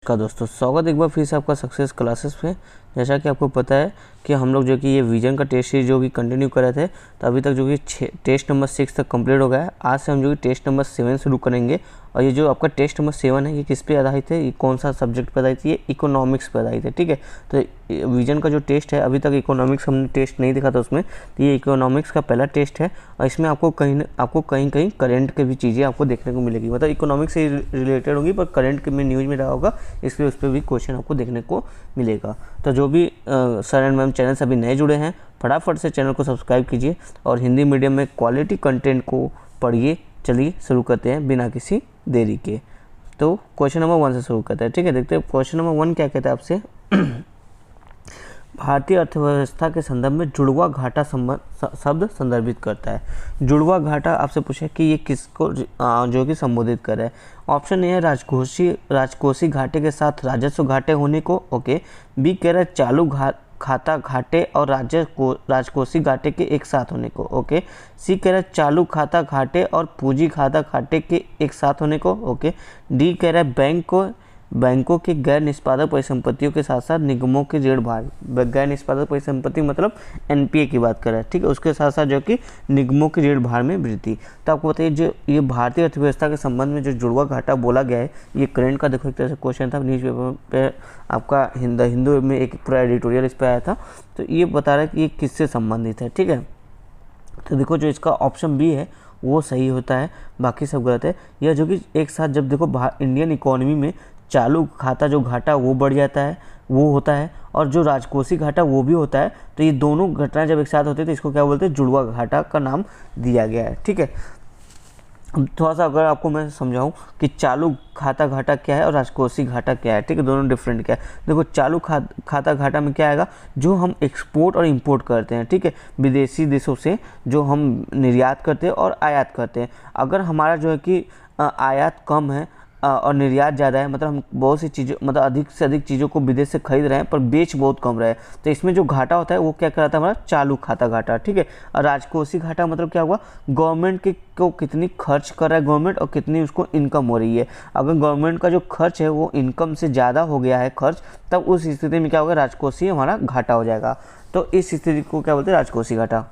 का दोस्तों स्वागत एक बार फिर से आपका सक्सेस क्लासेस पे। जैसा कि आपको पता है कि हम लोग जो कि ये विजन का टेस्ट सीरीज जो कि कंटिन्यू कर रहे थे, तो अभी तक जो कि टेस्ट नंबर 6 तक कंप्लीट हो गया है। आज से हम जो कि टेस्ट नंबर 7 शुरू करेंगे। और ये जो आपका टेस्ट नंबर 7 है, ये किस पे आधारित है, ये कौन सा सब्जेक्ट पर आधारित है, ये इकोनॉमिक्स पर आधारित है। ठीक है, तो विजन का जो टेस्ट है, अभी तक इकोनॉमिक्स हमने टेस्ट नहीं देखा था उसमें, तो ये इकोनॉमिक्स का पहला टेस्ट है। और इसमें आपको कहीं कहीं करंट की भी चीज़ें आपको देखने को मिलेगी, मतलब इकोनॉमिक्स से रिलेटेड होगी पर करंट में न्यूज़ में रहा होगा, इसलिए उस पर भी क्वेश्चन आपको देखने को मिलेगा। तो जो भी सर एंड मैम चैनल से अभी नए जुड़े हैं, फटाफट से चैनल को सब्सक्राइब कीजिए और हिंदी मीडियम में क्वालिटी कंटेंट को पढ़िए। चलिए शुरू करते हैं बिना किसी देरी के। तो क्वेश्चन नंबर 1 से शुरू करते हैं। ठीक है, देखते हैं क्वेश्चन नंबर 1 क्या कहता है आपसे। भारतीय अर्थव्यवस्था के संदर्भ में जुड़वा घाटा शब्द संदर्भित करता है। जुड़वा घाटा आपसे पूछा कि ये किसको जो कि संबोधित कर रहा है। ऑप्शन ए है राजकोषीय घाटे के साथ राजस्व घाटे होने को। ओके। बी कह रहा है चालू खाता घाटे और राजकोषीय घाटे के एक साथ होने को। ओके। सी कह रहा है चालू खाता घाटे और पूंजी खाता घाटे के एक साथ होने को। ओके। डी कह रहा है बैंकों के गैर निष्पादक परिसंपत्तियों के साथ साथ निगमों के ऋण भार। गैर निष्पादक परिसंपत्ति मतलब एनपीए की बात कर रहा है। ठीक है, उसके साथ साथ जो कि निगमों के ऋण भार में वृद्धि। तो आपको बताइए, जो ये भारतीय अर्थव्यवस्था के संबंध में जो जुड़वा घाटा बोला गया है, ये करंट का देखो एक तरह से क्वेश्चन था न्यूज़पेपर पे, आपका हिंदू में एक पूरा एडिटोरियल इस पर आया था। तो ये बता रहा है कि ये किससे संबंधित है। ठीक है, तो देखो जो इसका ऑप्शन बी है वो सही होता है, बाकी सब गलत है। यह जो कि एक साथ जब देखो इंडियन इकोनॉमी में चालू खाता जो घाटा वो बढ़ जाता है, वो होता है, और जो राजकोषीय घाटा वो भी होता है, तो ये दोनों घटनाएं जब एक साथ होती है तो इसको क्या बोलते हैं, जुड़वा घाटा का नाम दिया गया है। ठीक है, थोड़ा सा अगर आपको मैं समझाऊं कि चालू खाता घाटा क्या है और राजकोषीय घाटा क्या है। ठीक है, दोनों डिफरेंट क्या है। देखो चालू खाता घाटा में क्या आएगा, जो हम एक्सपोर्ट और इंपोर्ट करते हैं, ठीक है, विदेशी देशों से जो हम निर्यात करते हैं और आयात करते हैं। अगर हमारा जो है कि आयात कम है और निर्यात ज़्यादा है, मतलब हम बहुत सी चीज़ों, मतलब अधिक से अधिक चीज़ों को विदेश से खरीद रहे हैं पर बेच बहुत कम रहे हैं, तो इसमें जो घाटा होता है वो क्या कहलाता है, हमारा चालू खाता घाटा। ठीक है, और राजकोषीय घाटा मतलब क्या हुआ, गवर्नमेंट को कितनी खर्च कर रहा है गवर्नमेंट और कितनी उसको इनकम हो रही है। अगर गवर्नमेंट का जो खर्च है वो इनकम से ज़्यादा हो गया है खर्च, तब उस स्थिति में क्या होगा, राजकोषीय हमारा घाटा हो जाएगा। तो इस स्थिति को क्या बोलते हैं, राजकोषीय घाटा।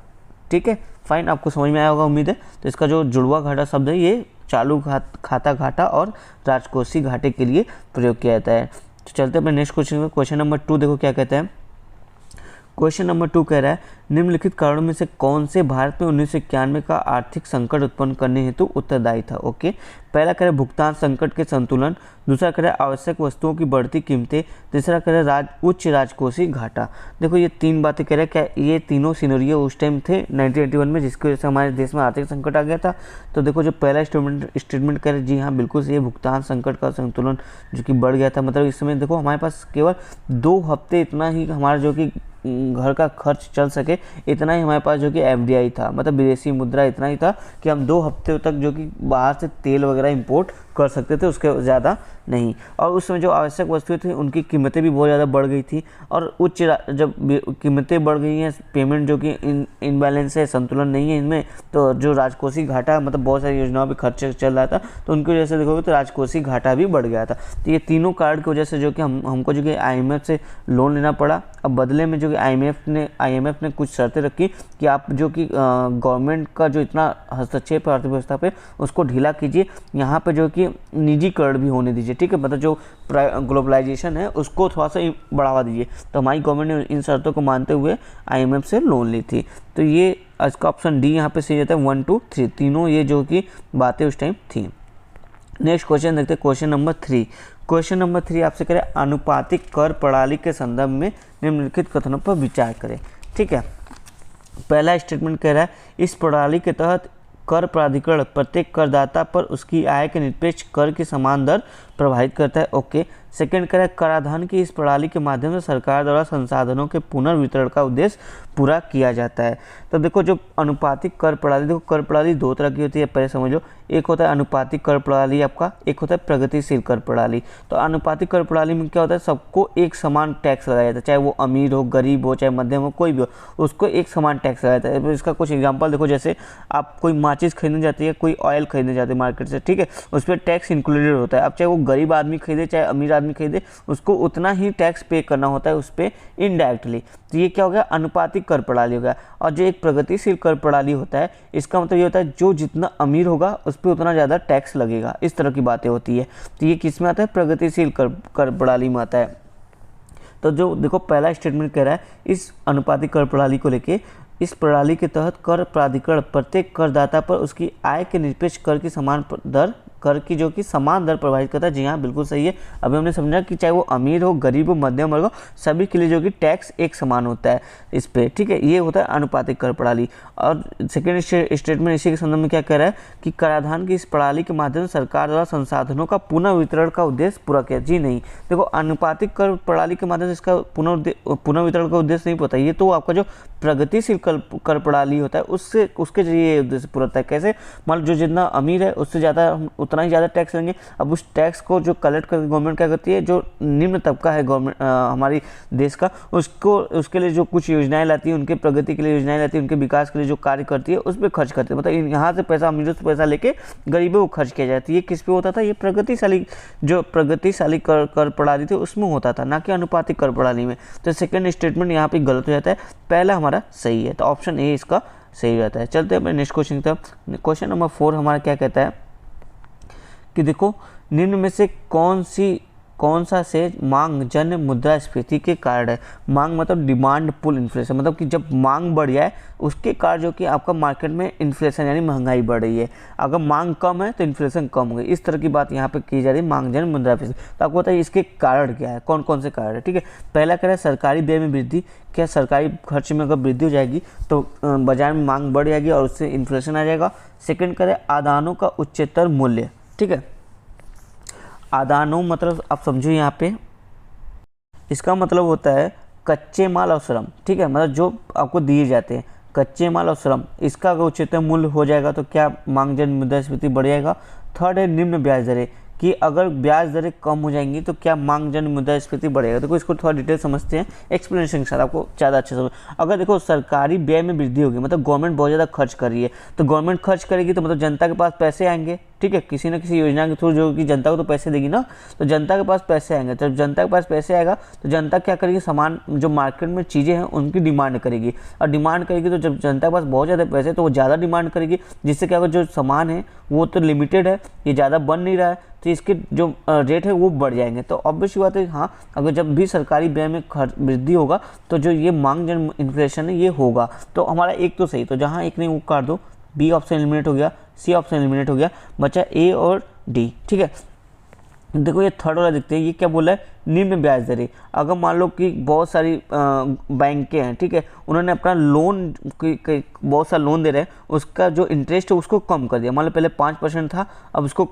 ठीक है, फाइन, आपको समझ में आया होगा उम्मीद है। तो इसका जो जुड़वा घाटा शब्द है ये चालू खाता घाटा और राजकोषीय घाटे के लिए प्रयोग किया जाता है। तो चलते हैं अपने नेक्स्ट क्वेश्चन में। क्वेश्चन नंबर 2 देखो क्या कहते हैं। क्वेश्चन नंबर 2 कह रहा है निम्नलिखित कारणों में से कौन से भारत में 1991 का आर्थिक संकट उत्पन्न करने हेतु उत्तरदायी था। ओके, पहला कह रहा है भुगतान संकट के संतुलन, दूसरा कह रहा है आवश्यक वस्तुओं की बढ़ती कीमतें, तीसरा कह रहा है उच्च राजकोषीय घाटा। देखो ये 3 बातें कह रहे हैं, क्या ये तीनों सिनेरियो उस टाइम थे 1981 में, जिसकी वजह से हमारे देश में आर्थिक संकट आ गया था। तो देखो जो पहला स्टेटमेंट कह रहे हैं, जी हाँ बिल्कुल सही है, भुगतान संकट का संतुलन जो कि बढ़ गया था। मतलब इस समय देखो हमारे पास केवल 2 हफ्ते इतना ही हमारा जो कि घर का खर्च चल सके, इतना ही हमारे पास जो कि एफडीआई था, मतलब विदेशी मुद्रा इतना ही था कि हम 2 हफ्ते तक जो कि बाहर से तेल वगैरह इंपोर्ट कर सकते थे, उसके ज़्यादा नहीं। और उस समय जो आवश्यक वस्तुएं थी उनकी कीमतें भी बहुत ज़्यादा बढ़ गई थी, और उच्च जब कीमतें बढ़ गई हैं, पेमेंट जो कि इनबैलेंस है, संतुलन नहीं है इनमें, तो जो राजकोषीय घाटा मतलब बहुत सारी योजनाओं पर खर्च चल रहा था, तो उनकी वजह से देखोगे तो राजकोषीय घाटा भी बढ़ गया था। तो ये तीनों कारण की वजह से जो कि हमको जो कि IMF से लोन लेना पड़ा। अब बदले में जो कि IMF ने कुछ शर्तें रखी कि आप जो कि गवर्नमेंट का जो इतना हस्तक्षेप है अर्थव्यवस्था पे उसको ढीला कीजिए, यहाँ पे जो कि निजीकरण भी होने दीजिए। ठीक है, मतलब जो ग्लोबलाइजेशन है उसको थोड़ा सा बढ़ावा दीजिए। तो हमारी गवर्नमेंट ने इन शर्तों को मानते हुए IMF से लोन ली थी। तो ये इसका ऑप्शन डी यहाँ पे सही रहता है। 1 2 3 तीनों ये जो कि बातें उस टाइम थी। नेक्स्ट क्वेश्चन देखते हैं, क्वेश्चन नंबर 3। क्वेश्चन नंबर 3 आपसे करें आनुपातिक कर प्रणाली के संदर्भ में निम्नलिखित कथनों पर विचार करें। ठीक है, पहला स्टेटमेंट कह रहा है इस प्रणाली के तहत कर प्राधिकरण प्रत्येक करदाता पर उसकी आय के निरपेक्ष कर की समान दर प्रभावित करता है। ओके। सेकंड कह रहा है कराधान की इस प्रणाली के माध्यम से सरकार द्वारा संसाधनों के पुनर्वितरण का उद्देश्य पूरा किया जाता है। तो देखो जो अनुपातिक कर प्रणाली, देखो कर प्रणाली 2 तरह की होती है, पहले समझो। एक होता है अनुपातिक कर प्रणाली आपका, एक होता है प्रगतिशील कर प्रणाली। तो अनुपातिक कर प्रणाली में क्या होता है, सबको एक समान टैक्स लगाया जाता है, चाहे वो अमीर हो, गरीब हो, चाहे मध्यम हो, कोई भी हो, उसको एक समान टैक्स लगाया जाता है। इसका कुछ एग्जाम्पल देखो, जैसे आप कोई माचिस खरीदने जाती है, कोई ऑयल खरीदने जाते हैं मार्केट से, ठीक है, उस पर टैक्स इंक्लूडेड होता है। अब चाहे वो गरीब आदमी खरीदे चाहे अमीर आदमी खरीदे, उसको उतना ही टैक्स पे करना होता है उस पर इनडायरेक्टली। तो ये क्या हो गया, अनुपातिक कर प्रणाली हो गया। और जो एक प्रगतिशील कर प्रणाली होता है, इसका मतलब ये होता है जो जितना अमीर होगा उस पर उतना ज़्यादा टैक्स लगेगा, इस तरह की बातें होती है। तो ये किस में आता है, प्रगतिशील कर प्रणाली में आता है। तो जो देखो पहला स्टेटमेंट कह रहा है, इस अनुपातिक कर प्रणाली को लेके, इस प्रणाली के तहत कर प्राधिकरण प्रत्येक करदाता पर उसकी आय के निरपेक्ष कर की समान दर, कर की जो कि समान दर प्रभावित करता है। जी हाँ, बिल्कुल सही है। अभी हमने समझा कि चाहे वो अमीर हो, गरीब हो, मध्यम वर्ग हो, सभी के लिए जो कि टैक्स एक समान होता है इस पे, ठीक है। ये होता है अनुपातिक कर प्रणाली। और सेकेंड स्टेटमेंट इसी के संदर्भ में क्या कह रहा है कि कराधान की इस प्रणाली के माध्यम से सरकार द्वारा संसाधनों का पुनः वितरण का उद्देश्य पूरा किया। जी नहीं, देखो अनुपातिक कर प्रणाली के माध्यम से इसका पुनः वितरण का उद्देश्य नहीं पता। ये तो आपका जो प्रगतिशील कर प्रणाली होता है उसके जरिए उद्देश्य पूरा होता है। कैसे, मान लो जो जितना अमीर है उससे ज़्यादा उतना ही ज़्यादा टैक्स लेंगे। अब उस टैक्स को जो कलेक्ट करके गवर्नमेंट क्या करती है, जो निम्न तबका है गवर्नमेंट हमारी देश का, उसके लिए जो कुछ योजनाएं लाती है, उनके प्रगति के लिए योजनाएं लाती है, उनके विकास के लिए जो कार्य करती है उस पर खर्च करती है। मतलब यहाँ से पैसा, अमीरों से पैसा लेके गरीबों को खर्च किया जाता है। ये किस पे होता था, ये प्रगतिशाली कर प्रणाली थी उसमें होता था, ना कि अनुपातिक कर प्रणाली में। तो सेकेंड स्टेटमेंट यहाँ पे गलत हो जाता है, पहला हमारा सही है। तो ऑप्शन ए इसका सही रहता है। चलते हैं नेक्स्ट क्वेश्चन की तरफ। क्वेश्चन नंबर 4 हमारा क्या कहता है कि देखो निम्न में से कौन सा से मांग जन्य मुद्रास्फीति के कारण है। मांग मतलब डिमांड पुल इन्फ्लेशन, मतलब कि जब मांग बढ़ जाए उसके कारण जो कि आपका मार्केट में इन्फ्लेशन यानी महंगाई बढ़ रही है। अगर मांग कम है तो इन्फ्लेशन कम हो गई, इस तरह की बात यहाँ पे की जा रही है, मांग जन्य मुद्रास्फीति। तो आपको बताइए इसके कारण क्या है, कौन कौन से कारण है, ठीक है। पहला कह रहा है सरकारी व्यय में वृद्धि। क्या सरकारी खर्च में अगर वृद्धि हो जाएगी तो बाजार में मांग बढ़ जाएगी और उससे इन्फ्लेशन आ जाएगा। सेकेंड कह रहे हैं आदानों का उच्चतर मूल्य, ठीक है। आदानों मतलब आप समझो यहाँ पे, इसका मतलब होता है कच्चे माल और श्रम, ठीक है। मतलब जो आपको दिए जाते हैं कच्चे माल और श्रम, इसका अगर उच्चतम मूल्य हो जाएगा तो क्या मांग जन्य मुद्रास्फीति बढ़ जाएगा। थर्ड है निम्न ब्याज दरें, कि अगर ब्याज दरें कम हो जाएंगी तो क्या मांग जन्य मुद्रास्फीति बढ़ेगा। देखो इसको थोड़ा डिटेल समझते हैं, एक्सप्लेनेशन के साथ आपको ज़्यादा अच्छे समझ। अगर देखो सरकारी व्यय में वृद्धि होगी, मतलब गवर्नमेंट बहुत ज़्यादा खर्च कर रही है, तो गवर्नमेंट खर्च करेगी तो मतलब जनता के पास पैसे आएंगे, ठीक है। किसी न किसी योजना के थ्रू जो कि जनता को तो पैसे देगी ना, तो जनता के पास पैसे आएंगे। तो जब जनता के पास पैसे आएगा तो जनता क्या करेगी, सामान जो मार्केट में चीज़ें हैं उनकी डिमांड करेगी, और डिमांड करेगी तो जब जनता के पास बहुत ज़्यादा पैसे तो वो ज़्यादा डिमांड करेगी, जिससे क्या होगा जो सामान है वो तो लिमिटेड है, ये ज़्यादा बन नहीं रहा है, तो इसके जो रेट है वो बढ़ जाएंगे। तो ऑब्वियस बात है, हाँ अगर जब भी सरकारी व्यय में वृद्धि होगा तो जो ये मांग जन्य इन्फ्लेशन है ये होगा। तो हमारा एक तो सही, तो जहाँ एक नहीं वो काट दो, बी ऑप्शन एलिमिनेट हो गया, सी ऑप्शन एलिमिनेट हो गया, बचा ए और डी, ठीक है। देखो ये थर्ड वाला देखते हैं, ये क्या बोला है, निम्न ब्याज दरें। अगर मान लो कि बहुत सारी बैंकें हैं, ठीक है, उन्होंने अपना लोन बहुत सारा लोन दे रहे हैं, उसका जो इंटरेस्ट है उसको कम कर दिया। मान लो पहले 5% था, अब उसको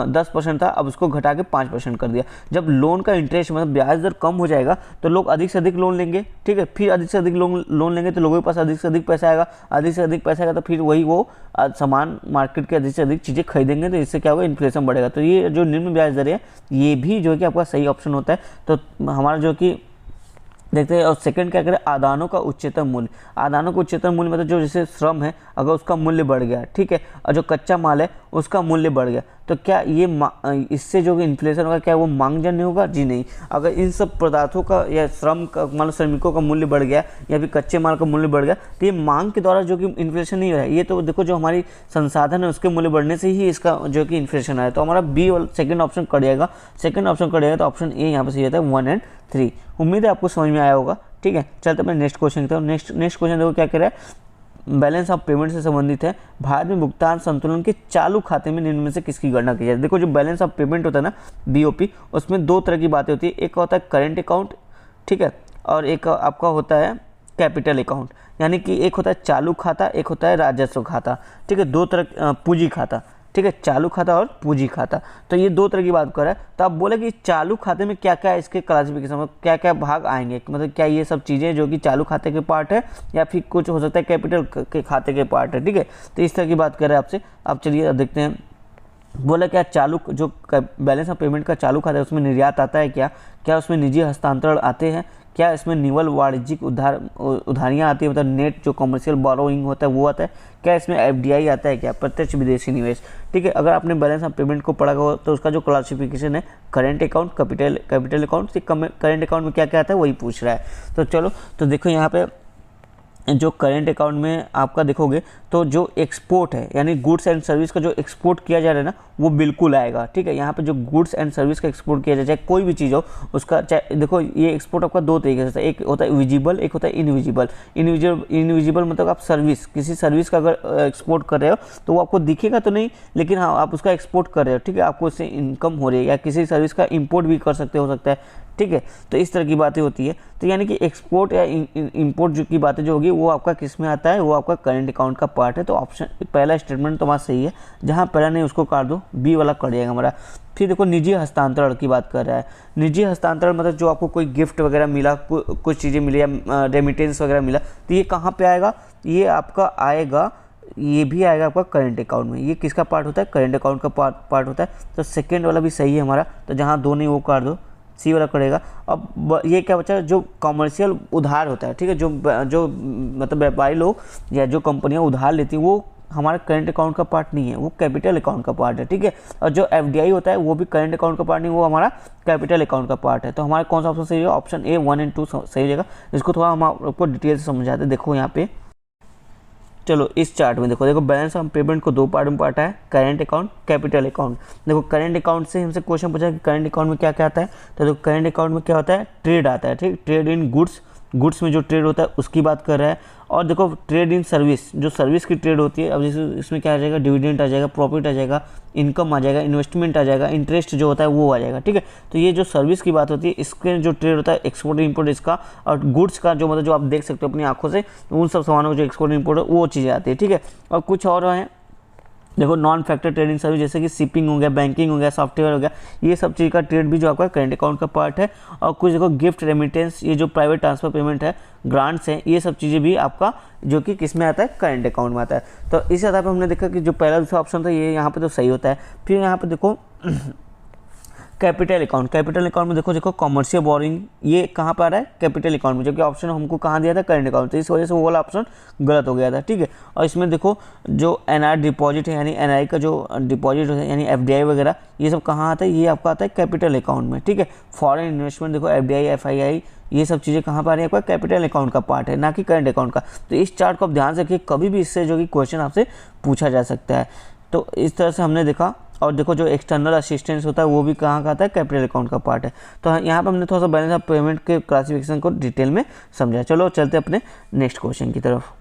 10% था, अब उसको घटा के 5% कर दिया। जब लोन का इंटरेस्ट मतलब ब्याज दर कम हो जाएगा तो लोग अधिक से अधिक लोन लेंगे, ठीक है। फिर अधिक से अधिक लोन लेंगे तो लोगों के पास अधिक से अधिक पैसा आएगा, अधिक से अधिक पैसा आएगा तो फिर वही वो सामान मार्केट के अधिक से अधिक चीज़ें खरीदेंगे, तो इससे क्या होगा, इन्फ्लेशन बढ़ेगा। तो ये जो निम्न ब्याज दरें है ये भी जो है कि आपका सही ऑप्शन होता है। तो हमारा जो कि देखते हैं, और सेकंड क्या करें, आदानों का उच्चतम मूल्य। आदानों का उच्चतम मूल्य मतलब जो जैसे श्रम है अगर उसका मूल्य बढ़ गया, ठीक है, और जो कच्चा माल है उसका मूल्य बढ़ गया, तो क्या ये इससे जो इन्फ्लेशन होगा क्या वो मांग जन्य होगा। जी नहीं। अगर इन सब पदार्थों का या श्रम का मान लो श्रमिकों का मूल्य बढ़ गया या फिर कच्चे माल का मूल्य बढ़ गया तो ये मांग के द्वारा जो कि इन्फ्लेशन नहीं हो रहा है, ये तो देखो जो हमारी संसाधन है उसके मूल्य बढ़ने से ही इसका जो कि इन्फ्लेशन आया। तो हमारा बी और सेकेंड ऑप्शन कट जाएगा, सेकेंड ऑप्शन कट जाएगा, तो ऑप्शन ए यहाँ पर सही रहता है 1 और 3। उम्मीद है आपको समझ में आया होगा, ठीक है। चलते मैं नेक्स्ट क्वेश्चन की तरफ। नेक्स्ट क्वेश्चन देखो क्या कह रहा है, बैलेंस ऑफ पेमेंट से संबंधित है। भारत में भुगतान संतुलन के चालू खाते में निम्न में से किसकी गणना की जाए। देखो जो बैलेंस ऑफ पेमेंट होता है ना, बीओपी, उसमें दो तरह की बातें होती है। एक होता है करेंट अकाउंट, ठीक है, और एक आपका होता है कैपिटल अकाउंट, यानी कि एक होता है चालू खाता, एक होता है राजस्व खाता, ठीक है। दो तरह पूंजी खाता, ठीक है, चालू खाता और पूंजी खाता। तो ये दो तरह की बात कर रहा है। तो आप बोले कि चालू खाते में क्या क्या इसके क्लासिफिकेशन में क्या क्या भाग आएंगे, मतलब क्या ये सब चीज़ें जो कि चालू खाते के पार्ट है या फिर कुछ हो सकता है कैपिटल के खाते के पार्ट है, ठीक है। तो इस तरह की बात कर रहे हैं आपसे। अब चलिए देखते हैं, बोला क्या चालू जो बैलेंस ऑफ पेमेंट का चालू खाता है उसमें निर्यात आता है क्या, क्या उसमें निजी हस्तांतरण आते हैं, क्या इसमें निवल वाणिज्यिक उधारियाँ आती है, मतलब नेट जो कमर्शियल बोरोइंग होता है वो आता है, क्या इसमें एफडीआई आता है, क्या प्रत्यक्ष विदेशी निवेश। ठीक है, अगर आपने बैलेंस ऑफ पेमेंट को पढ़ा हो तो उसका जो क्लासिफिकेशन है current account, capital account, current account में क्या क्या आता है वही पूछ रहा है। तो चलो, तो देखो यहाँ पे जो करेंट अकाउंट में आपका देखोगे तो जो एक्सपोर्ट है यानी गुड्स एंड सर्विस का जो एक्सपोर्ट किया जा रहा है ना वो बिल्कुल आएगा। ठीक है, यहाँ पे जो गुड्स एंड सर्विस का एक्सपोर्ट किया जाए, चाहे कोई भी चीज़ हो उसका, चाहे देखो ये एक्सपोर्ट आपका दो तरीके से, एक होता है विजिबल, एक होता है इनविजिबल। इनविजिबल मतलब आप सर्विस, किसी सर्विस का अगर एक्सपोर्ट कर रहे हो तो वो आपको दिखेगा तो नहीं, लेकिन हाँ आप उसका एक्सपोर्ट कर रहे हो। ठीक है, आपको उससे इनकम हो रही है, या किसी सर्विस का इम्पोर्ट भी कर सकते हो सकता है। ठीक है, तो इस तरह की बातें होती है। तो यानी कि एक्सपोर्ट या इंपोर्ट जो की बातें जो होगी वो आपका किस में आता है, वो आपका करंट अकाउंट का पार्ट है। तो ऑप्शन पहला स्टेटमेंट तो हमारा सही है, जहाँ पहला नहीं उसको काट दो, बी वाला कट जाएगा हमारा। फिर देखो निजी हस्तांतरण की बात कर रहा है। निजी हस्तांतरण मतलब जो आपको कोई गिफ्ट वगैरह मिला, कुछ चीज़ें मिली या रेमिटेंस वगैरह मिला, तो ये कहाँ पे आएगा, ये आपका आएगा, ये भी आएगा आपका करंट अकाउंट में। ये किसका पार्ट होता है, करंट अकाउंट का पार्ट होता है। तो सेकेंड वाला भी सही है हमारा, तो जहाँ दो नहीं वो काट दो, सी वाला करेगा। अब ये क्या बचा, जो कमर्शियल उधार होता है, ठीक है, जो मतलब व्यापारी लोग या जो कंपनियां उधार लेती हैं वो हमारा करंट अकाउंट का पार्ट नहीं है, वो कैपिटल अकाउंट का पार्ट है। ठीक है, और जो एफडीआई होता है वो भी करंट अकाउंट का पार्ट नहीं, वो हमारा कैपिटल अकाउंट का पार्ट है। तो हमारा कौन सा ऑप्शन सही है, ऑप्शन ए 1 एंड 2 सही रहेगा। इसको थोड़ा हम आपको डिटेल से समझाते हैं। देखो यहाँ पे, चलो इस चार्ट में देखो बैलेंस ऑफ पेमेंट को दो पार्ट में बांटा है, करंट अकाउंट, कैपिटल अकाउंट। देखो करंट अकाउंट से हमसे क्वेश्चन पूछा कि करंट अकाउंट में क्या क्या आता है, तो देखो करंट अकाउंट में क्या होता है, ट्रेड आता है। ठीक, ट्रेड इन गुड्स में जो ट्रेड होता है उसकी बात कर रहा है। और देखो ट्रेड इन सर्विस, जो सर्विस की ट्रेड होती है, अब जैसे इसमें क्या आ जाएगा, डिविडेंड आ जाएगा, प्रॉफिट आ जाएगा, इनकम आ जाएगा, इन्वेस्टमेंट आ जाएगा, इंटरेस्ट जो होता है वो आ जाएगा। ठीक है, तो ये जो सर्विस की बात होती है इसके जो ट्रेड होता है एक्सपोर्ट इम्पोर्ट इसका, और गुड्स का जो मतलब जो आप देख सकते हो अपनी आंखों से, उन सब सामानों को जो एक्सपोर्ट इम्पोर्ट है वो चीज़ें आती है। ठीक है, और कुछ और हैं, देखो नॉन फैक्टर ट्रेडिंग सर्विस जैसे कि शिपिंग हो गया, बैंकिंग हो गया, सॉफ्टवेयर हो गया, ये सब चीज़ का ट्रेड भी जो आपका करंट अकाउंट का पार्ट है। और कुछ देखो गिफ्ट, रेमिटेंस, ये जो प्राइवेट ट्रांसफर पेमेंट है, ग्रांट्स हैं, ये सब चीज़ें भी आपका जो कि किस में आता है, करंट अकाउंट में आता है। तो इस आधार पर हमने देखा कि जो पहला दूसरा ऑप्शन था ये यहाँ पे तो सही होता है। फिर यहाँ पे देखो कैपिटल अकाउंट में देखो कमर्शियल बोरिंग, ये कहाँ पर आ रहा है, कैपिटल अकाउंट में, जबकि ऑप्शन हमको कहाँ दिया था, करंट अकाउंट। तो इस वजह से वो वाला ऑप्शन गलत हो गया था। ठीक है, और इसमें देखो जो एनआर डिपॉजिट है यानी एनआई का जो डिपॉजिट है यानी एफडीआई वगैरह, ये सब कहाँ आता है, ये आपका आता है कैपिटल अकाउंट में। ठीक है, फॉरेन इन्वेस्टमेंट देखो एफडीआई, एफआईआई, ये सब चीज़ें कहाँ पर आ रही है, आपका कैपिटल अकाउंट का पार्ट है, ना कि करंट अकाउंट का। तो इस चार्ट को आप ध्यान से रखिए, कभी भी इससे जो कि क्वेश्चन आपसे पूछा जा सकता है। तो इस तरह से हमने देखा। और देखो जो एक्सटर्नल असिस्टेंस होता है वो भी कहाँ का आता है, कैपिटल अकाउंट का पार्ट है। तो यहाँ पर हमने थोड़ा सा बैलेंस ऑफ पेमेंट के क्लासिफिकेशन को डिटेल में समझा। चलो चलते अपने नेक्स्ट क्वेश्चन की तरफ।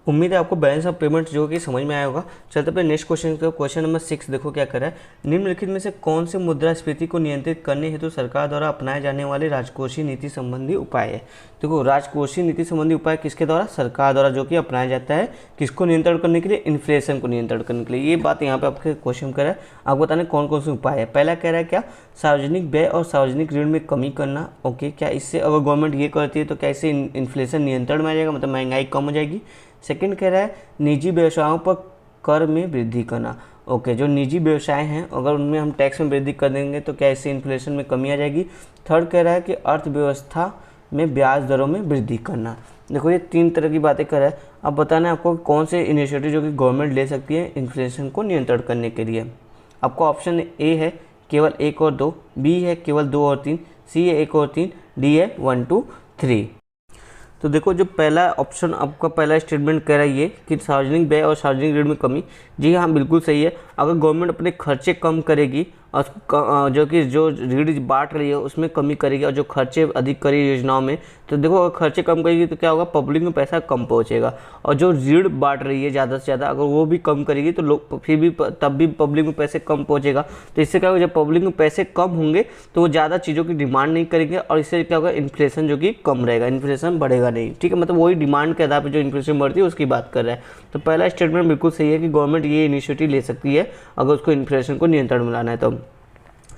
उम्मीद है आपको बैलेंस ऑफ पेमेंट जो कि समझ में आया होगा। चलते अपने नेक्स्ट क्वेश्चन को, क्वेश्चन नंबर 6 देखो क्या कर रहा है, निम्नलिखित में से कौन से मुद्रास्फीति को नियंत्रित करने हेतु सरकार द्वारा अपनाए जाने वाले राजकोषीय नीति संबंधी उपाय है। देखो राजकोषीय नीति संबंधी उपाय किसके द्वारा, सरकार द्वारा जो कि अपनाया जाता है, किसको नियंत्रण करने के लिए, इन्फ्लेशन को नियंत्रण करने के लिए। ये बात यहाँ पे आपके क्वेश्चन कर रहा है, आपको बताने कौन कौन से उपाय है। पहला कह रहा है क्या, सार्वजनिक व्यय और सार्वजनिक ऋण में कमी करना। ओके, क्या इससे अगर गवर्नमेंट ये करती है तो क्या इससे इन्फ्लेशन नियंत्रण में आ जाएगा, मतलब महंगाई कम हो जाएगी। सेकंड कह रहा है निजी व्यवसायों पर कर में वृद्धि करना। ओके, जो निजी व्यवसाय हैं अगर उनमें हम टैक्स में वृद्धि कर देंगे तो क्या इससे इन्फ्लेशन में कमी आ जाएगी। थर्ड कह रहा है कि अर्थव्यवस्था में ब्याज दरों में वृद्धि करना। देखो ये 3 तरह की बातें कर रहा है। अब बताना है आपको कौन से इनिशिएटिव जो कि गवर्नमेंट ले सकती है इन्फ्लेशन को नियंत्रण करने के लिए। आपको ऑप्शन ए है केवल 1 और 2, बी है केवल 2 और 3, सी है 1 और 3, डी है 1, 2, 3। तो देखो जो पहला ऑप्शन आपका पहला स्टेटमेंट कह रहा है ये कि सार्वजनिक व्यय और सार्वजनिक ऋण में कमी, जी हाँ बिल्कुल सही है। अगर गवर्नमेंट अपने खर्चे कम करेगी और जो कि जो ऋण बांट रही है उसमें कमी करेगी और जो खर्चे अधिक करेगी योजनाओं में, तो देखो अगर खर्चे कम करेगी तो क्या होगा, पब्लिक में पैसा कम पहुंचेगा। और जो ऋण बांट रही है ज़्यादा से ज़्यादा अगर वो भी कम करेगी तो लोग फिर भी तब भी पब्लिक में पैसे कम पहुंचेगा। तो इससे क्या होगा, जब पब्लिक में पैसे कम होंगे तो वो ज़्यादा चीज़ों की डिमांड नहीं करेंगे और इससे क्या होगा, इन्फ्लेशन जो कि कम रहेगा, इन्फ्लेशन बढ़ेगा नहीं। ठीक है, मतलब वही डिमांड के आधार पर जो इन्फ्लेशन बढ़ती है उसकी बात कर रहा है। तो पहला स्टेटमेंट बिल्कुल सही है कि गवर्नमेंट ये इनिशिएटिव ले सकती है अगर उसको इन्फ्लेशन को नियंत्रण में लाना है तो।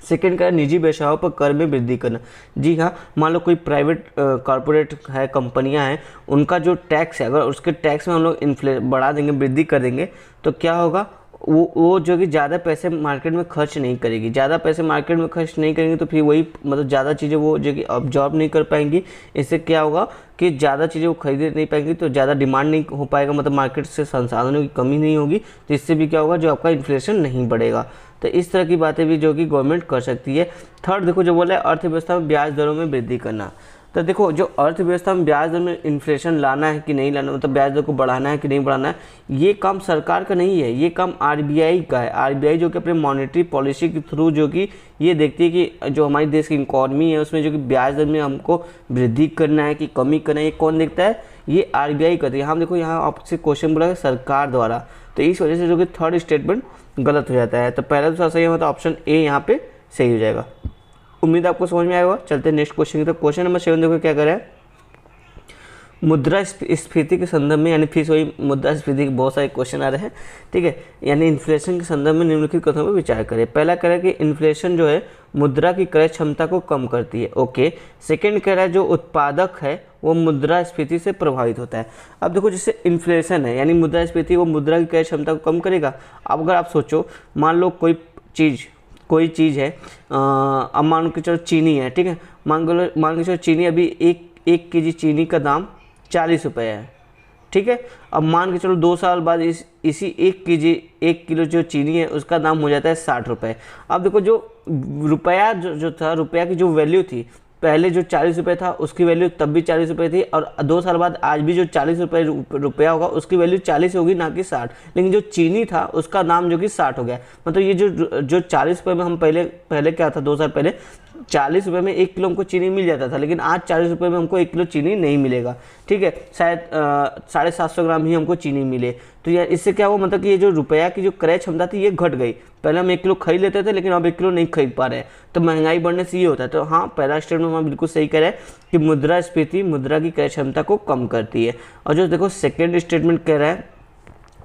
सेकेंड का निजी व्यवसायों पर कर में वृद्धि करना। जी हाँ, मान लो कोई प्राइवेट कॉर्पोरेट है, कंपनियां हैं, उनका जो टैक्स है अगर उसके टैक्स में हम लोग बढ़ा देंगे, वृद्धि कर देंगे तो क्या होगा, वो जो कि ज़्यादा पैसे मार्केट में खर्च नहीं करेगी। ज़्यादा पैसे मार्केट में खर्च नहीं करेंगे तो फिर वही मतलब ज़्यादा चीज़ें वो जो कि ऑब्जॉर्व नहीं कर पाएंगी। इससे क्या होगा कि ज़्यादा चीज़ें वो खरीद नहीं पाएंगी, तो ज़्यादा डिमांड नहीं हो पाएगा, मतलब मार्केट से संसाधनों की कमी नहीं होगी। तो इससे भी क्या होगा, जो आपका इन्फ्लेशन नहीं बढ़ेगा। तो इस तरह की बातें भी जो कि गवर्नमेंट कर सकती है। थर्ड देखो जो बोला है, अर्थव्यवस्था में ब्याज दरों में वृद्धि करना। तो देखो जो अर्थव्यवस्था में ब्याज दर में इन्फ्लेशन लाना है कि नहीं लाना, मतलब ब्याज दर को बढ़ाना है कि नहीं बढ़ाना है, ये काम सरकार का नहीं है, ये काम आरबीआई का है। आरबीआई जो कि अपने मॉनेटरी पॉलिसी के थ्रू जो कि ये देखती है कि जो हमारे देश की इकॉनमी है उसमें जो कि ब्याज दर में हमको वृद्धि करना है कि कमी करना है, ये कौन देखता है, ये आरबीआई करती है। हम देखो यहाँ आपसे क्वेश्चन बोला है सरकार द्वारा, तो इस वजह से जो कि थर्ड स्टेटमेंट गलत हो जाता है। तो पहला दूसरा सही है, मतलब ऑप्शन ए यहाँ पे सही हो जाएगा। उम्मीद आपको समझ में आया होगा। चलते हैं नेक्स्ट क्वेश्चन की तरफ। क्वेश्चन नंबर 7 देखो क्या करें, मुद्रास्फीति के संदर्भ में, यानी फिर वही मुद्रास्फीति के बहुत सारे क्वेश्चन आ रहे हैं, ठीक है। यानी इन्फ्लेशन के संदर्भ में निम्नलिखित कथनों पर विचार करें। पहला कह रहा है कि इन्फ्लेशन जो है मुद्रा की क्रय क्षमता को कम करती है, ओके। सेकंड कह रहा है जो उत्पादक है वो मुद्रास्फीति से प्रभावित होता है। अब देखो जैसे इन्फ्लेशन है यानी मुद्रास्फीति, वो मुद्रा की क्रय क्षमता को कम करेगा। अब अगर आप सोचो, मान लो कोई चीज़ है, अब मान के चलो चीनी है, ठीक है। मान के चलो चीनी अभी एक केजी चीनी का दाम 40 रुपये है, ठीक है। अब मान के चलो 2 साल बाद इसी 1 किलो जो चीनी है उसका दाम हो जाता है 60 रुपये। अब देखो जो रुपया जो था, रुपया की जो वैल्यू थी, पहले जो 40 रुपये था उसकी वैल्यू तब भी 40 रुपये थी, और 2 साल बाद आज भी जो 40 रुपया होगा उसकी वैल्यू 40 होगी, ना कि 60। लेकिन जो चीनी था उसका दाम जो कि 60 हो गया। मतलब ये जो 40 रुपये में हम पहले क्या था, 2 साल पहले 40 रुपये में 1 किलो हमको चीनी मिल जाता था, लेकिन आज 40 रुपये में हमको 1 किलो चीनी नहीं मिलेगा, ठीक है। शायद 750 ग्राम ही हमको चीनी मिले। तो यार इससे क्या हुआ, मतलब कि ये जो रुपया की जो क्रय क्षमता थी ये घट गई। पहले हम 1 किलो खरीद लेते थे, लेकिन अब 1 किलो नहीं खरीद पा रहे हैं। तो महंगाई बढ़ने से ये होता है। तो हाँ, पहला स्टेटमेंट हम बिल्कुल सही कह रहे हैं कि मुद्रास्फीति मुद्रा की क्रय क्षमता को कम करती है। और जो देखो सेकेंड स्टेटमेंट कह रहा है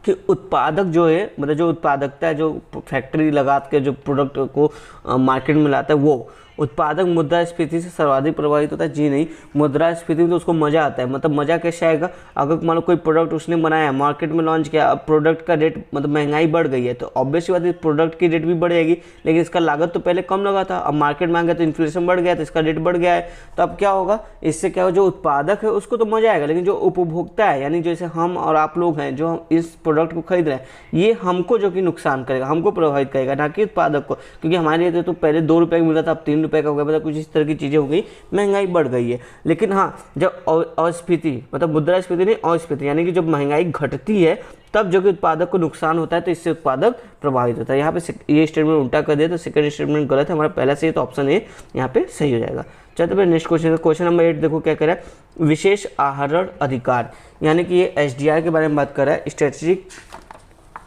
कि उत्पादक जो है, मतलब जो उत्पादकता है, जो फैक्ट्री लगा के जो प्रोडक्ट को मार्केट में लाता है, वो उत्पादक मुद्रास्फीति से सर्वाधिक प्रभावित होता है। जी नहीं, मुद्रास्फीति में तो उसको मज़ा आता है। मतलब मज़ा कैसे आएगा, अगर मान लो कोई प्रोडक्ट उसने बनाया, मार्केट में लॉन्च किया, अब प्रोडक्ट का रेट मतलब महंगाई बढ़ गई है, तो ऑब्वियसली बात है प्रोडक्ट की रेट भी बढ़ेगी, लेकिन इसका लागत तो पहले कम लगा था, अब मार्केट में आ गया तो इन्फ्लेशन बढ़ गया, तो इसका रेट बढ़ गया है। तो अब क्या होगा, इससे क्या होगा, जो उत्पादक है उसको तो मज़ा आएगा, लेकिन जो उपभोक्ता है, यानी जैसे हम और आप लोग हैं जो इस प्रोडक्ट को खरीद रहे हैं, ये हमको जो कि नुकसान करेगा, हमको प्रभावित करेगा, ना कि उत्पादक को। क्योंकि हमारे लिए तो पहले 2 रुपये का मिलता था, अब 3 रुपये का हो गया, मतलब कुछ इस तरह की चीज़ें हो गई, महंगाई बढ़ गई है। लेकिन हाँ, जब अस्फीति मतलब मुद्रास्फीति नहीं, अस्फीति यानी कि जब महंगाई घटती है तब जो कि उत्पादक को नुकसान होता है, तो इससे उत्पादक प्रभावित होता है। यहाँ पे ये स्टेटमेंट उल्टा कर दिया तो सेकंड स्टेटमेंट गलत है, हमारा पहला सही है, तो ऑप्शन ए यहाँ पे सही हो जाएगा। चलते फिर नेक्स्ट क्वेश्चन नंबर 8 देखो क्या कह रहा है, विशेष आहरण अधिकार, यानी कि ये एसडीआर के बारे में बात कर रहा है। स्ट्रेटेजिक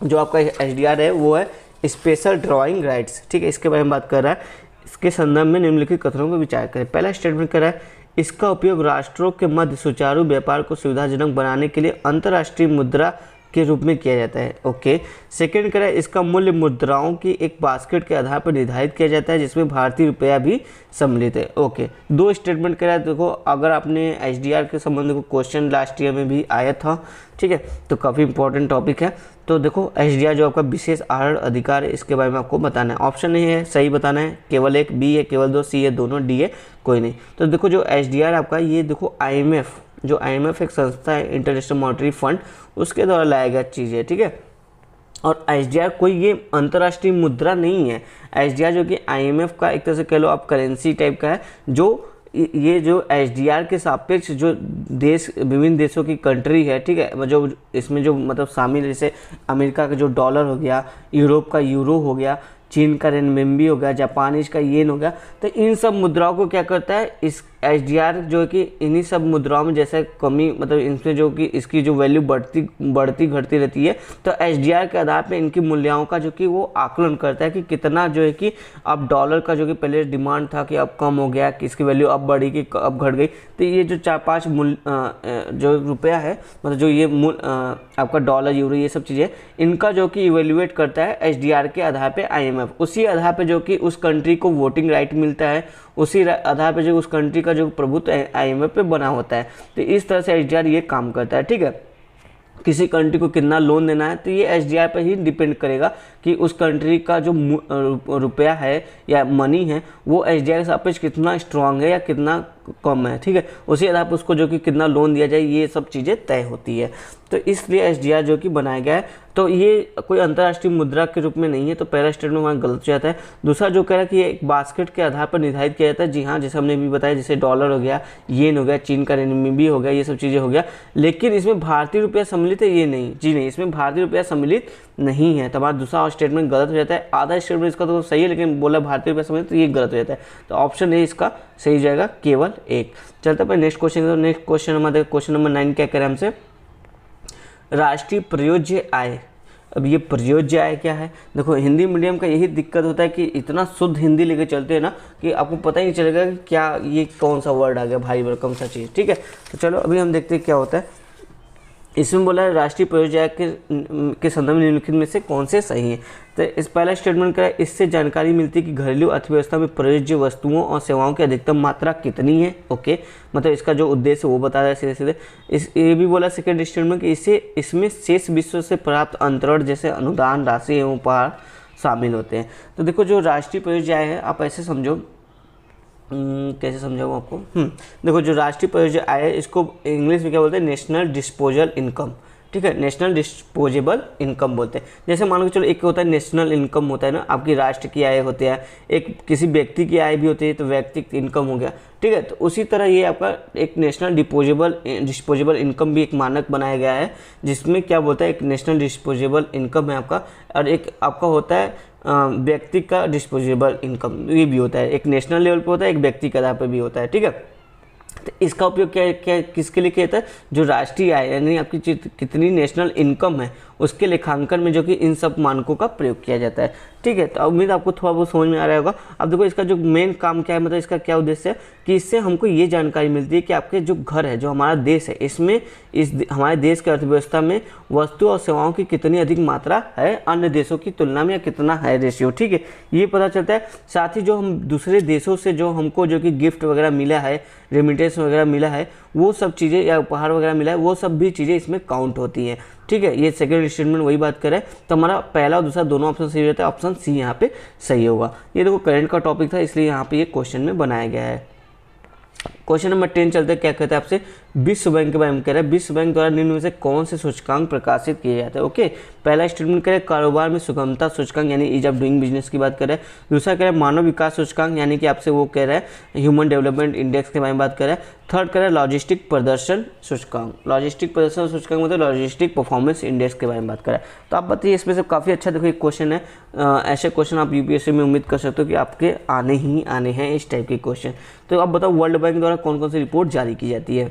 जो आपका एसडीआर है वो है स्पेशल ड्राइंग राइट्स, ठीक है, इसके बारे में बात कर रहा है। इसके संदर्भ में निम्नलिखित कथनों पर विचार करें। पहला स्टेटमेंट कर रहा है, इसका उपयोग राष्ट्रों के मध्य सुचारू व्यापार को सुविधाजनक बनाने के लिए अंतर्राष्ट्रीय मुद्रा के रूप में किया जाता है, ओके। सेकंड कह रहा है, इसका मूल्य मुद्राओं की एक बास्केट के आधार पर निर्धारित किया जाता है जिसमें भारतीय रुपया भी सम्मिलित है, ओके। 2 स्टेटमेंट कह रहा है, देखो अगर आपने एसडीआर के संबंध को क्वेश्चन लास्ट ईयर में भी आया था, ठीक है, तो काफ़ी इंपॉर्टेंट टॉपिक है। तो देखो एसडीआर जो आपका विशेष आहरण अधिकार है, इसके बारे में आपको बताना है। ऑप्शन नहीं है सही बताना है, केवल एक बी है, केवल 2 सी है, दोनों डी है, कोई नहीं। तो देखो जो एसडीआर आपका, ये देखो आईएमएफ, जो आईएमएफ एक संस्था है, इंटरनेशनल मॉनेटरी फंड, उसके द्वारा लाया गया चीज़ है, ठीक है। और एसडीआर कोई ये अंतर्राष्ट्रीय मुद्रा नहीं है। एसडीआर जो कि आईएमएफ का एक तरह से कह लो आप करेंसी टाइप का है, जो ये जो एसडीआर के सापेक्ष जो देश, विभिन्न देशों की कंट्री है, ठीक है, जो इसमें जो मतलब शामिल, जैसे अमेरिका का जो डॉलर हो गया, यूरोप का यूरो हो गया, चीन का रेनमिंबी हो गया, जापानीज का येन हो गया, तो इन सब मुद्राओं को क्या करता है, इस एसडीआर जो है कि इन्हीं सब मुद्राओं में जैसे कमी, मतलब इनमें जो कि इसकी जो वैल्यू बढ़ती घटती रहती है, तो एसडीआर के आधार पे इनकी मूल्यों का जो कि वो आकलन करता है कि कितना जो है कि अब डॉलर का जो कि पहले डिमांड था कि अब कम हो गया, कि इसकी वैल्यू अब बढ़ी कि अब घट गई। तो ये जो 4-5 जो रुपया है, मतलब जो ये आपका डॉलर, यूरो, ये सब चीज़ें, इनका जो कि इवेल्युएट करता है एसडीआर के आधार पे आईएमएफ। उसी आधार पे जो कि उस कंट्री को वोटिंग राइट मिलता है, उसी आधार पे जो उस कंट्री का जो प्रभुत्व आईएमएफ पे बना होता है। तो इस तरह से एसडीआर ये काम करता है, ठीक है। किसी कंट्री को कितना लोन देना है, तो ये एसडीआर पर ही डिपेंड करेगा कि उस कंट्री का जो रुपया है या मनी है वो एसडीआर के सापेक्ष कितना स्ट्रांग है या कितना कम है, ठीक है। उसी आधार पर उसको जो कि कितना लोन दिया जाए ये सब चीज़ें तय होती है। तो इसलिए एसडीआर जो कि बनाया गया है, तो ये कोई अंतर्राष्ट्रीय मुद्रा के रूप में नहीं है, तो पहला स्टेटमेंट वहाँ गलत हो जाता है। दूसरा जो कह रहा है कि ये एक बास्केट के आधार पर निर्धारित किया जाता है, जी हाँ, जैसे हमने भी बताया, जैसे डॉलर हो गया, येन हो गया, चीन का रेनमिनबी हो गया, ये सब चीज़ें हो गया, लेकिन इसमें भारतीय रुपया सम्मिलित है, ये नहीं, जी नहीं, इसमें भारतीय रुपया सम्मिलित नहीं है। तो हमारा दूसरा स्टेटमेंट गलत हो जाता है। आधा स्टेटमेंट इसका तो सही है, लेकिन बोला भारतीय रुपया सम्मिलित, तो ये गलत हो जाता है। तो ऑप्शन ए इसका सही हो जाएगा, केवल एक। चलते हैं नेक्स्ट क्वेश्चन। तो नेक्स्ट क्वेश्चन हमारे क्वेश्चन नंबर 9 क्या कह रहे हैं हमसे, राष्ट्रीय प्रयोज्य आय। अब ये प्रयोज्य आय क्या है? देखो हिंदी मीडियम का यही दिक्कत होता है कि इतना शुद्ध हिंदी लेके चलते हैं ना कि आपको पता ही नहीं चलेगा कि क्या ये कौन सा वर्ड आ गया, भारी भरकम सा चीज़, ठीक है। तो चलो अभी हम देखते हैं क्या होता है। इसमें बोला है राष्ट्रीय प्रयोज्य आय के संदर्भ में निम्नलिखित में से कौन से सही हैं। तो इस पहला स्टेटमेंट का इससे जानकारी मिलती है कि घरेलू अर्थव्यवस्था में प्रयोज्य वस्तुओं और सेवाओं की अधिकतम मात्रा कितनी है। ओके, मतलब इसका जो उद्देश्य वो बता रहा है सीधे सीधे। ये भी बोला सेकेंड स्टेटमेंट कि इसमें शेष विश्व से प्राप्त अंतरण जैसे अनुदान राशि एवं उपहार शामिल होते हैं। तो देखो जो राष्ट्रीय प्रयोज्य आय है, आप ऐसे समझो, कैसे समझाऊँ आपको, देखो जो राष्ट्रीय प्रयोज्य आय है इसको इंग्लिश में क्या बोलते हैं, नेशनल डिस्पोजल इनकम, ठीक है, नेशनल डिस्पोजेबल इनकम बोलते हैं। जैसे मान लो चलो एक होता है नेशनल इनकम होता है ना, आपकी राष्ट्र की आय होती है, एक किसी व्यक्ति की आय भी होती है, तो व्यक्तिगत इनकम हो गया, ठीक है। तो उसी तरह ये आपका एक नेशनल डिस्पोजेबल इनकम भी एक मानक बनाया गया है, जिसमें क्या बोलता है, एक नेशनल डिस्पोजेबल इनकम है आपका, और एक आपका होता है व्यक्ति का डिस्पोजेबल इनकम, ये भी होता है, एक नेशनल लेवल पे होता है, एक व्यक्ति के आधार पर भी होता है, ठीक है। तो इसका उपयोग क्या किसके लिए किया जाता है, जो राष्ट्रीय आय यानी आपकी कितनी नेशनल इनकम है उसके लेखांकन में जो कि इन सब मानकों का प्रयोग किया जाता है, ठीक है। तो उम्मीद आपको थोड़ा बहुत समझ में आ रहा होगा। अब देखो इसका जो मेन काम क्या है, मतलब इसका क्या उद्देश्य है कि इससे हमको ये जानकारी मिलती है कि आपके जो घर है, जो हमारा देश है, इसमें हमारे देश की अर्थव्यवस्था में वस्तु और सेवाओं की कितनी अधिक मात्रा है अन्य देशों की तुलना में, या कितना है रेशियो, ठीक है, ये पता चलता है। साथ ही जो हम दूसरे देशों से जो हमको जो कि गिफ्ट वगैरह मिला है, रेमिटेंस वगैरह मिला है, वो सब चीज़ें या उपहार वगैरह मिला है, वो सब भी चीज़ें इसमें काउंट होती हैं, ठीक है। ये सेकंड स्टेटमेंट वही बात करें, तो हमारा पहला और दूसरा दोनों ऑप्शन सही रहता है, ऑप्शन सी यहाँ पे सही होगा। ये देखो करंट का टॉपिक था, इसलिए यहाँ पे ये क्वेश्चन में बनाया गया है। क्वेश्चन नंबर 10 चलते हैं, क्या कहते हैं आपसे, विश्व बैंक के बारे में कह रहा है, विश्व बैंक द्वारा निम्न में से कौन से सूचकांक प्रकाशित किए जाते हैं। ओके, पहला स्टेटमेंट कह रहे हैं कारोबार में सुगमता सूचकांक यानी ईज ऑफ डूइंग बिजनेस की बात कर रहे हैं। दूसरा कह रहे हैं मानव विकास सूचकांक यानी कि आपसे वो कह रहे हैं ह्यूमन डेवलपमेंट इंडेक्स के बारे में बात कर रहे हैं। थर्ड कह रहे हैं लॉजिस्टिक प्रदर्शन सूचकांक, लॉजिस्टिक प्रदर्शन सूचकांक मतलब लॉजिस्टिक परफॉर्मेंस इंडेक्स के बारे में बात कर रहे हैं। तो आप बताइए इसमें से काफ़ी अच्छा देखो एक क्वेश्चन है, ऐसे क्वेश्चन आप यूपीएससी में उम्मीद कर सकते हो कि आपके आने ही आने हैं इस टाइप के क्वेश्चन। तो आप बताओ वर्ल्ड बैंक द्वारा कौन कौन सी रिपोर्ट जारी की जाती है।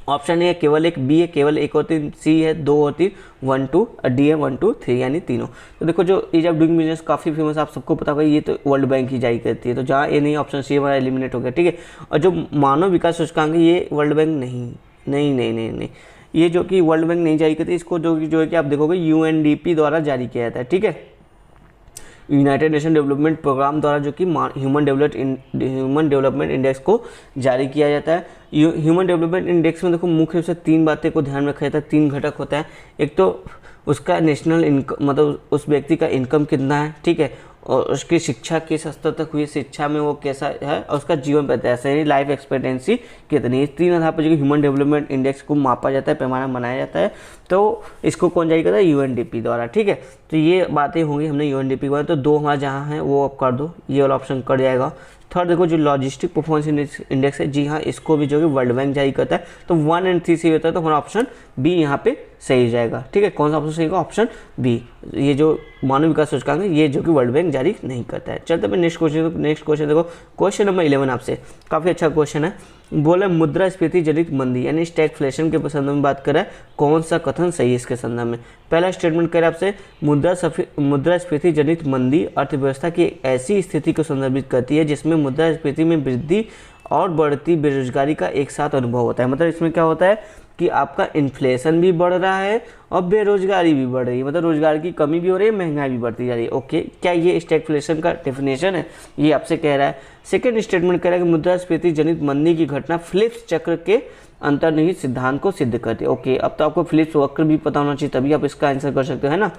ऑप्शन ए केवल एक, बी है केवल एक और 3, सी है 2 और 3, 1 2, डी है 1 2 3 यानी तीनों। तो देखो जो ईज ऑफ डूइंग बिजनेस काफ़ी फेमस, आप सबको पता होगा, ये तो वर्ल्ड बैंक ही जारी करती है। तो जहाँ ए नहीं, ऑप्शन सी हमारा एलिमिनेट हो गया, ठीक है। और जो मानव विकास सूचकांक है ये वर्ल्ड बैंक नहीं, ये जो कि वर्ल्ड बैंक नहीं जारी करती, इसको जो है कि आप देखोगे यूएनडीपी द्वारा जारी किया जाता है, ठीक है, यूनाइटेड नेशन डेवलपमेंट प्रोग्राम द्वारा जो कि ह्यूमन डेवलपमेंट इंडेक्स को जारी किया जाता है। ह्यूमन डेवलपमेंट इंडेक्स में देखो मुख्य रूप से 3 बातें को ध्यान में रखा जाता है, 3 घटक होता है। एक तो उसका नेशनल इनकम, मतलब उस व्यक्ति का इनकम कितना है, ठीक है, और उसकी शिक्षा किस स्तर तक हुई, शिक्षा में वो कैसा है, और उसका जीवन प्रत्याशा यानी लाइफ एक्सपेक्टेंसी कितनी। इस 3 आधार पर जो ह्यूमन डेवलपमेंट इंडेक्स को मापा जाता है, पैमाना बनाया जाता है। तो इसको कौन जारी करता है, यूएनडीपी द्वारा, ठीक है। तो ये बातें होंगी, हमने यूएनडीपी के बारे में, तो 2 हमारा जहाँ है वो आप कर दो, ये वाला ऑप्शन कट जाएगा। थर्ड देखो जो लॉजिस्टिक परफॉर्मेंस इंडेक्स है, जी हाँ, इसको भी जो कि वर्ल्ड बैंक जारी करता है। तो 1 और 3 सही होता है, तो हमारा ऑप्शन बी यहाँ पे सही हो जाएगा, ठीक है। कौन सा ऑप्शन सही होगा, ऑप्शन बी। ये जो मानव विकास सूचकांक है ये जो कि वर्ल्ड बैंक जारी नहीं करता है। चलते हैं नेक्स्ट क्वेश्चन देखो, क्वेश्चन नंबर 11 आपसे काफ़ी अच्छा क्वेश्चन है। बोला मुद्रास्फीति जनित मंदी यानी स्टैगफ्लेशन के संदर्भ में बात कर रहा है, कौन सा कथन सही है इसके संदर्भ में। पहला स्टेटमेंट कह रहा है आपसे मुद्रास्फीति जनित मंदी अर्थव्यवस्था की एक ऐसी स्थिति को संदर्भित करती है जिसमें मुद्रास्फीति में वृद्धि और बढ़ती बेरोजगारी का एक साथ अनुभव होता है। मतलब इसमें क्या होता है कि आपका इन्फ्लेशन भी बढ़ रहा है और बेरोजगारी भी बढ़ रही है, मतलब रोजगार की कमी भी हो रही है, महंगाई भी बढ़ती जा रही है। ओके, क्या ये स्टैगफ्लेशन का डेफिनेशन है, ये आपसे कह रहा है। सेकेंड स्टेटमेंट कह रहा है कि मुद्रास्फीति जनित मंदी की घटना फिलिप्स चक्र के अंतर्निहित सिद्धांत को सिद्ध करती है। ओके, अब तो आपको फिलिप्स वक्र भी पता होना चाहिए, तभी आप इसका आंसर कर सकते हो, है ना।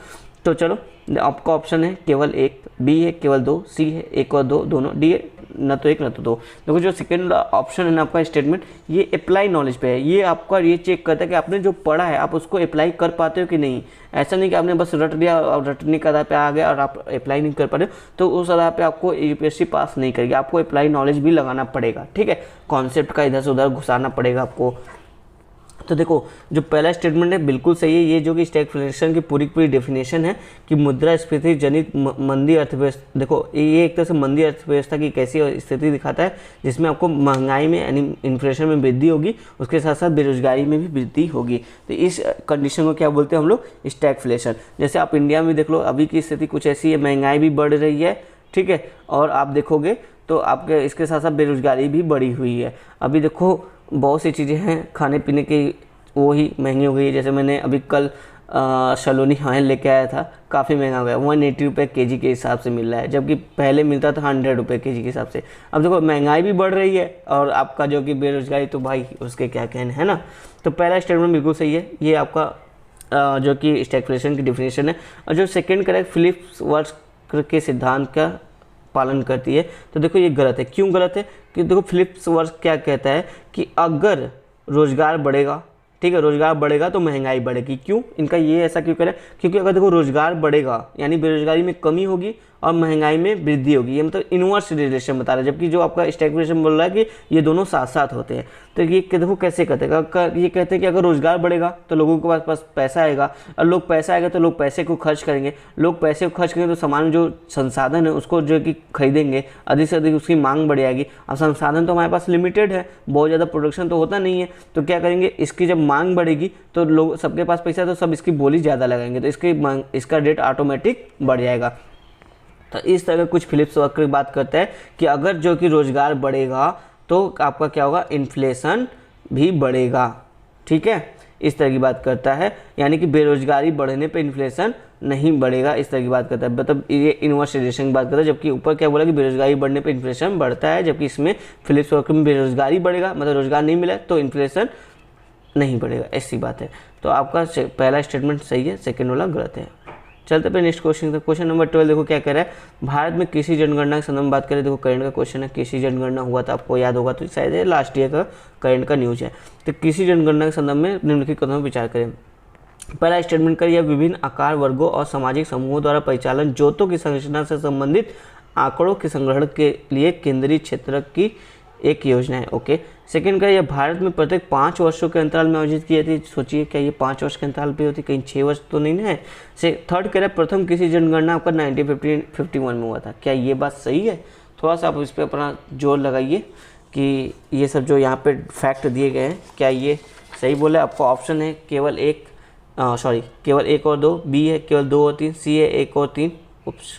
तो चलो, आपका ऑप्शन है केवल एक, बी है केवल दो, सी है एक और दो दोनों, डी है न तो एक न तो दो। देखो जो सेकंड ऑप्शन है ना आपका स्टेटमेंट, ये अप्लाई नॉलेज पे है। ये आपका ये चेक करता है कि आपने जो पढ़ा है आप उसको अप्लाई कर पाते हो कि नहीं। ऐसा नहीं कि आपने बस रट लिया और रटने के आधार पे आ गया और आप अप्लाई नहीं कर पा रहे हो, तो उस आधार पे आपको यूपीएससी पास नहीं करेगी। आपको अप्लाई नॉलेज भी लगाना पड़ेगा, ठीक है। कॉन्सेप्ट का इधर से उधर घुसाना पड़ेगा आपको। तो देखो जो पहला स्टेटमेंट है बिल्कुल सही है। ये जो कि स्टैगफ्लेशन की पूरी डेफिनेशन है कि मुद्रास्फीति जनित मंदी अर्थव्यवस्था, देखो ये एक तरह से मंदी अर्थव्यवस्था की कैसी स्थिति दिखाता है जिसमें आपको महंगाई में यानी इन्फ्लेशन में वृद्धि होगी, उसके साथ साथ बेरोजगारी में भी वृद्धि होगी। तो इस कंडीशन को क्या बोलते हैं हम लोग, स्टैगफ्लेशन। जैसे आप इंडिया में देख लो, अभी की स्थिति कुछ ऐसी है, महंगाई भी बढ़ रही है, ठीक है, और आप देखोगे तो आपके इसके साथ साथ बेरोजगारी भी बढ़ी हुई है। अभी देखो बहुत सी चीज़ें हैं खाने पीने की, वो ही महंगी हो गई है। जैसे मैंने अभी कल सलोनी ऑयल लेके आया था, काफ़ी महंगा हो गया, 180 रुपये के जी के हिसाब से मिल रहा है, जबकि पहले मिलता था 100 रुपये के जी के हिसाब से। अब देखो महंगाई भी बढ़ रही है और आपका जो कि बेरोजगारी, तो भाई उसके क्या कहने, है ना। तो पहला स्टेटमेंट बिल्कुल सही है, ये आपका जो कि स्टैगफ्लेशन की डिफिनेशन है। और जो सेकेंड करेक्ट फिलिप्स वक्र के सिद्धांत का पालन करती है, तो देखो ये गलत है। क्यों गलत है? कि देखो फिलिप्स वक्र क्या कहता है कि अगर रोजगार बढ़ेगा, ठीक है, रोजगार बढ़ेगा तो महंगाई बढ़ेगी। क्यों इनका ये ऐसा क्यों करें? क्योंकि अगर देखो रोजगार बढ़ेगा यानी बेरोजगारी में कमी होगी और महंगाई में वृद्धि होगी। ये मतलब इनवर्स रिलेशन बता रहा है, जबकि जो आपका स्टैगफ्लेशन बोल रहा है कि ये दोनों साथ साथ होते हैं। तो ये देखो कैसे कहते हैं, ये कहते हैं कि अगर रोजगार बढ़ेगा तो लोगों के पास पैसा आएगा, और लोग पैसा आएगा तो लोग पैसे को खर्च करेंगे, लोग पैसे को खर्च करेंगे तो सामान्य जो संसाधन है उसको जो कि खरीदेंगे, अधिक से अधिक उसकी मांग बढ़ जाएगी। अब संसाधन तो हमारे पास लिमिटेड है, बहुत ज़्यादा प्रोडक्शन तो होता नहीं है, तो क्या करेंगे, इसकी जब मांग बढ़ेगी तो लोग, सबके पास पैसा है तो सब इसकी बोली ज़्यादा लगाएंगे, तो इसका रेट ऑटोमेटिक बढ़ जाएगा। तो इस तरह कुछ फिलिप्स वक्र की बात करता है कि अगर जो कि रोजगार बढ़ेगा तो आपका क्या होगा, इन्फ्लेशन भी बढ़ेगा, ठीक है, इस तरह की बात करता है। यानी कि बेरोजगारी बढ़ने पे इन्फ्लेशन नहीं बढ़ेगा, इस तरह की बात करता है। मतलब ये इनवर्स रिलेशन की बात करता है, जबकि ऊपर क्या बोला कि बेरोजगारी बढ़ने पे इन्फ्लेशन बढ़ता है, जबकि इसमें फिलिप्स वक्र में बेरोजगारी बढ़ेगा, मतलब रोजगार नहीं मिला तो इन्फ्लेशन नहीं बढ़ेगा, ऐसी बात है। तो आपका पहला स्टेटमेंट सही है, सेकेंड वाला गलत है। चलते पे नेक्स्ट क्वेश्चन। क्वेश्चन नंबर 12 देखो क्या कह रहा है, भारत में कृषि जनगणना के संदर्भ में बात करें। देखो करंट का क्वेश्चन है, कृषि जनगणना हुआ था, आपको याद होगा, तो शायद ये लास्ट ईयर का करंट का न्यूज है। तो कृषि जनगणना के संदर्भ में निम्नलिखित कदमों पर विचार करें। पहला स्टेटमेंट करिए, विभिन्न आकार वर्गों और सामाजिक समूहों द्वारा परिचालन जोतों की संरचना से संबंधित आंकड़ों के संग्रहण के लिए केंद्रीय क्षेत्र की एक योजना है। ओके। सेकंड का, यह भारत में प्रत्येक 5 वर्षों के अंतराल में आयोजित की जाती है। सोचिए क्या ये 5 वर्ष के अंतराल पे होती, कहीं 6 वर्ष तो नहीं है। थर्ड कह रहा है, प्रथम कृषि जनगणना आपका 1951 में हुआ था। क्या ये बात सही है? थोड़ा सा आप इस पर अपना जोर लगाइए कि ये सब जो यहाँ पे फैक्ट दिए गए हैं क्या ये सही बोले। आपको ऑप्शन है केवल एक, केवल 1 और 2, बी है केवल 2 और 3, सी है 1 और 3। उप्स,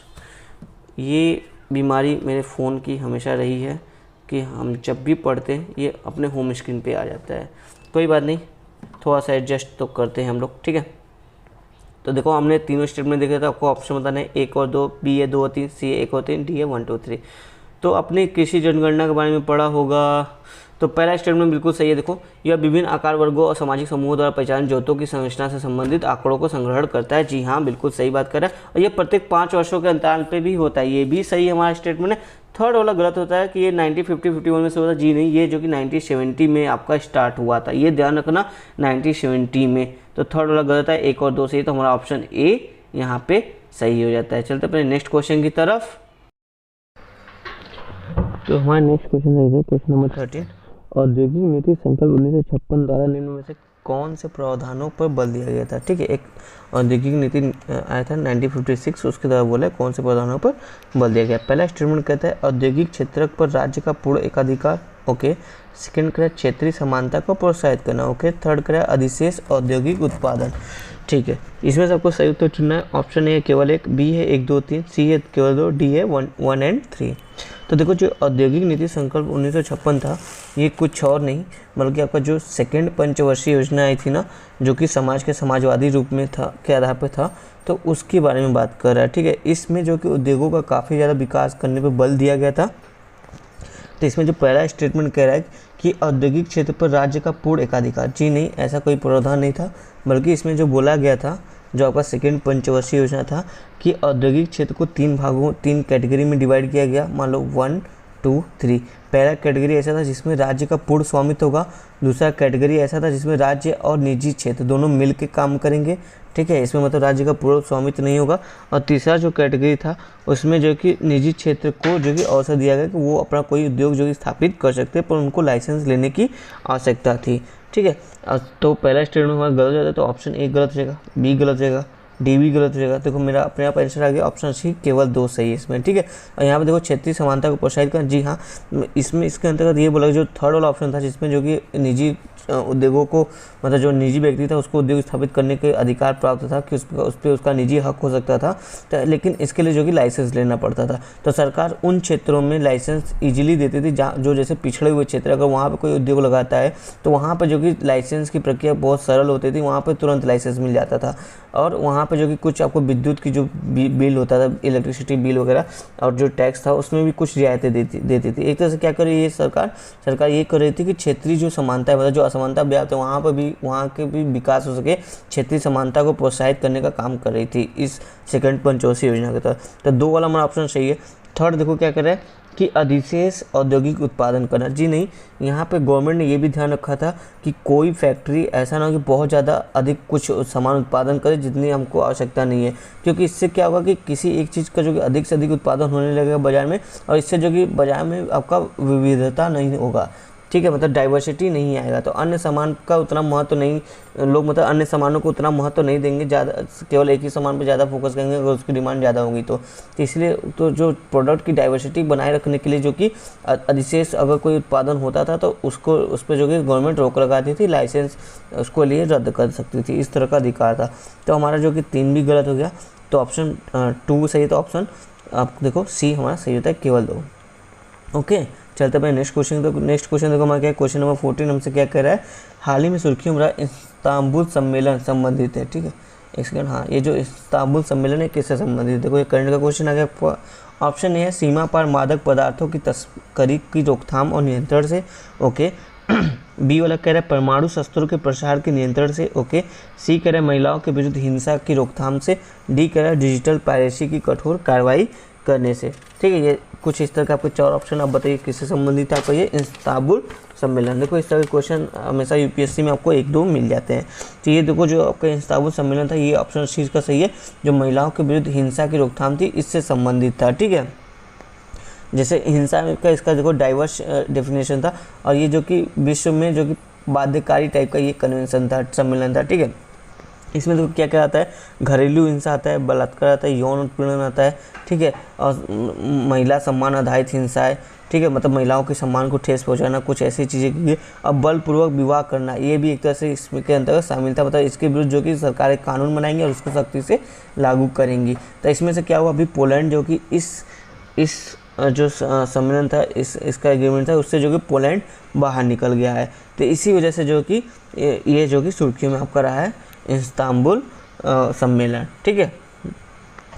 ये बीमारी मेरे फ़ोन की हमेशा रही है कि हम जब भी पढ़ते हैं ये अपने होम स्क्रीन पे आ जाता है। कोई बात नहीं, थोड़ा सा एडजस्ट तो करते हैं हम लोग, ठीक है। तो देखो हमने तीनों स्टेटमेंट देखे थे, आपको ऑप्शन बताना है 1 और 2, बी है 2 और 3, सी है 1 और 3, डी है 1 2 3। तो अपनी कृषि जनगणना के बारे में पढ़ा होगा। तो पहला स्टेटमेंट बिल्कुल सही है। देखो, यह विभिन्न आकार वर्गों और सामाजिक समूहों द्वारा पहचान जोतों की संरचना से संबंधित आंकड़ों को संग्रहण करता है। जी हाँ, बिल्कुल सही बात कर रहा है। और यह प्रत्येक 5 वर्षों के अंतराल पे भी होता है, ये भी सही हमारा स्टेटमेंट है। थर्ड वाला गलत होता है कि ये 1950-51 में से होता है। जी नहीं, ये जो कि 1970 में आपका स्टार्ट हुआ था, ये ध्यान रखना, 1970 में। तो थर्ड वाला गलत है, 1 और 2 सही, तो हमारा ऑप्शन ए यहाँ पे सही हो जाता है। चलते अपने नेक्स्ट क्वेश्चन की तरफ। तो हमारा नेक्स्ट क्वेश्चन है क्वेश्चन नंबर 13, औद्योगिक नीति संकल्प 1956 द्वारा निम्न में से कौन से प्रावधानों पर बल दिया गया था। ठीक है, एक औद्योगिक नीति आया था 1956, उसके द्वारा बोला है कौन से प्रावधानों पर बल दिया गया। पहला स्टेटमेंट कहता है औद्योगिक क्षेत्र पर राज्य का पूर्ण एकाधिकार। ओके। सेकंड करें क्षेत्रीय समानता को प्रोत्साहित करना। ओके। थर्ड करें अधिशेष औद्योगिक उत्पादन। ठीक है, इसमें सबको सही उत्तर चुनना है। ऑप्शन ए केवल 1, बी है 1 2 3, सी है केवल 2, डी है 1 एंड 3। तो देखो जो औद्योगिक नीति संकल्प 1956 था, ये कुछ और नहीं बल्कि आपका जो सेकेंड पंचवर्षीय योजना आई थी ना, जो कि समाज के समाजवादी रूप में था, के आधार पर था, तो उसके बारे में बात कर रहा है। ठीक है, इसमें जो कि उद्योगों का काफ़ी ज़्यादा विकास करने पर बल दिया गया था। तो इसमें जो पहला स्टेटमेंट कह रहा है कि औद्योगिक क्षेत्र पर राज्य का पूर्ण एकाधिकार, जी नहीं, ऐसा कोई प्रावधान नहीं था, बल्कि इसमें जो बोला गया था, जो आपका सेकेंड पंचवर्षीय योजना था, कि औद्योगिक क्षेत्र को 3 भागों 3 कैटेगरी में डिवाइड किया गया। मान लो 1 2 3। पहला कैटेगरी ऐसा था जिसमें राज्य का पूर्ण स्वामित्व होगा, दूसरा कैटेगरी ऐसा था जिसमें राज्य और निजी क्षेत्र दोनों मिल के काम करेंगे, ठीक है, इसमें मतलब राज्य का पूर्ण स्वामित्व नहीं होगा। और तीसरा जो कैटेगरी था उसमें जो कि निजी क्षेत्र को जो कि अवसर दिया गया कि वो अपना कोई उद्योग जो कि स्थापित कर सकते हैं, पर उनको लाइसेंस लेने की आवश्यकता थी, ठीक है। तो पहला स्टेटमेंट हमारा गलत हो जाता है, तो ऑप्शन ए गलत हो जाएगा, बी गलत हो जाएगा, डी भी गलत हो जाएगा। देखो मेरा अपने आप आंसर आ गया, ऑप्शन सी केवल 2 सही है इसमें, ठीक है। और यहाँ पे देखो क्षेत्रीय समानता को प्रोत्साहित करना, जी हाँ, इसमें इसके अंतर्गत ये बोला जो थर्ड वाला ऑप्शन था जिसमें जो कि निजी उद्योगों को, मतलब जो निजी व्यक्ति था उसको उद्योग स्थापित करने के अधिकार प्राप्त था कि उस पर उसका निजी हक हो सकता था, तो लेकिन इसके लिए जो कि लाइसेंस लेना पड़ता था। तो सरकार उन क्षेत्रों में लाइसेंस इजीली देती थी जहाँ जो जैसे पिछड़े हुए क्षेत्र, अगर वहाँ पे कोई उद्योग लगाता है तो वहाँ पे जो कि लाइसेंस की प्रक्रिया बहुत सरल होती थी, वहाँ पे तुरंत लाइसेंस मिल जाता था। और वहाँ पे जो कि कुछ आपको विद्युत की जो बिल होता था, इलेक्ट्रिसिटी बिल वगैरह, और जो टैक्स था उसमें भी कुछ रियायतें देती थी। एक तरह से क्या कर रही है सरकार ये कर रही थी कि क्षेत्रीय जो समानता है, मतलब जो असमानता व्याप्त है वहाँ के भी विकास हो सके, क्षेत्रीय समानता को प्रोत्साहित करने का काम कर रही थी इस सेकंड पंचवर्षीय योजना के तहत। तो 2 वाला हमारा ऑप्शन सही है। थर्ड देखो क्या कर रहा है कि अधिशेष औद्योगिक उत्पादन करना, जी नहीं, यहाँ पे गवर्नमेंट ने ये भी ध्यान रखा था कि कोई फैक्ट्री ऐसा ना हो कि बहुत ज़्यादा अधिक कुछ सामान उत्पादन करे जितनी हमको आवश्यकता नहीं है, क्योंकि इससे क्या होगा कि किसी एक चीज़ का जो कि अधिक से अधिक उत्पादन होने लगेगा बाजार में, और इससे जो कि बाजार में आपका विविधता नहीं होगा, ठीक है, मतलब डाइवर्सिटी नहीं आएगा। तो अन्य सामान का उतना महत्व नहीं, लोग मतलब अन्य सामानों को उतना महत्व नहीं देंगे, ज़्यादा केवल एक ही सामान पे ज़्यादा फोकस करेंगे अगर उसकी डिमांड ज़्यादा होगी तो इसलिए तो जो प्रोडक्ट की डाइवर्सिटी बनाए रखने के लिए जो कि अधिशेष अगर कोई उत्पादन होता था तो उसको उस पर जो कि गवर्नमेंट रोक लगाती थी, लाइसेंस उसको लिए रद्द कर सकती थी, इस तरह का अधिकार था। तो हमारा जो कि 3 भी गलत हो गया, तो ऑप्शन 2 सही, तो ऑप्शन आप देखो सी हमारा सही होता है, केवल 2। ओके, चलते हैं नेक्स्ट क्वेश्चन। तो नेक्स्ट क्वेश्चन देखो हमारा क्या है, क्वेश्चन नंबर 14 हमसे क्या कह रहा है, हाल ही में सुर्खियों में रहा इस्तांबुल सम्मेलन संबंधित है, ठीक है, एक सेकंड, हाँ, ये जो इस्तांबुल सम्मेलन है किससे संबंधित है, देखो ये करंट का क्वेश्चन आ गया। ऑप्शन ए है सीमा पार मादक पदार्थों की तस्करी की रोकथाम और नियंत्रण से, ओके। बी वाला कह रहा है परमाणु शस्त्रों के प्रसार के नियंत्रण से, ओके। सी कह रहा है महिलाओं के विरुद्ध हिंसा की रोकथाम से, डी कह रहा है डिजिटल पायरेसी की कठोर कार्रवाई करने से, ठीक है। ये कुछ इस तरह का आपको 4 ऑप्शन, आप बताइए किससे संबंधित है आपको ये इस्तांबुल सम्मेलन। देखो इस तरह के क्वेश्चन हमेशा यूपीएससी में आपको 1-2 मिल जाते हैं। तो ये देखो जो आपका इस्तांबुल सम्मेलन था ये ऑप्शन सी का सही है, जो महिलाओं के विरुद्ध हिंसा की रोकथाम थी इससे संबंधित था, ठीक है। जैसे हिंसा का इसका देखो डाइवर्स डेफिनेशन था, और ये जो कि विश्व में जो कि बाध्यकारी टाइप का ये कन्वेंशन था, सम्मेलन था, ठीक है। इसमें देखो क्या क्या आता है, घरेलू हिंसा आता है, बलात्कार आता है, यौन उत्पीड़न आता है, ठीक है, और महिला सम्मान आधारित हिंसा है, ठीक है, मतलब महिलाओं के सम्मान को ठेस पहुंचाना, कुछ ऐसी चीज़ें की। अब बलपूर्वक विवाह करना ये भी एक तरह से इसके अंतर्गत शामिल था, मतलब इसके विरुद्ध जो कि सरकार एक कानून बनाएंगी और उसको सख्ती से लागू करेंगी। तो इसमें से क्या हुआ, अभी पोलैंड जो कि इस जो सम्मेलन था, इसका एग्रीमेंट था, उससे जो कि पोलैंड बाहर निकल गया है। तो इसी वजह से जो कि ये जो कि सुर्खियों में आपका रहा है इस्तांबुल सम्मेलन, ठीक है।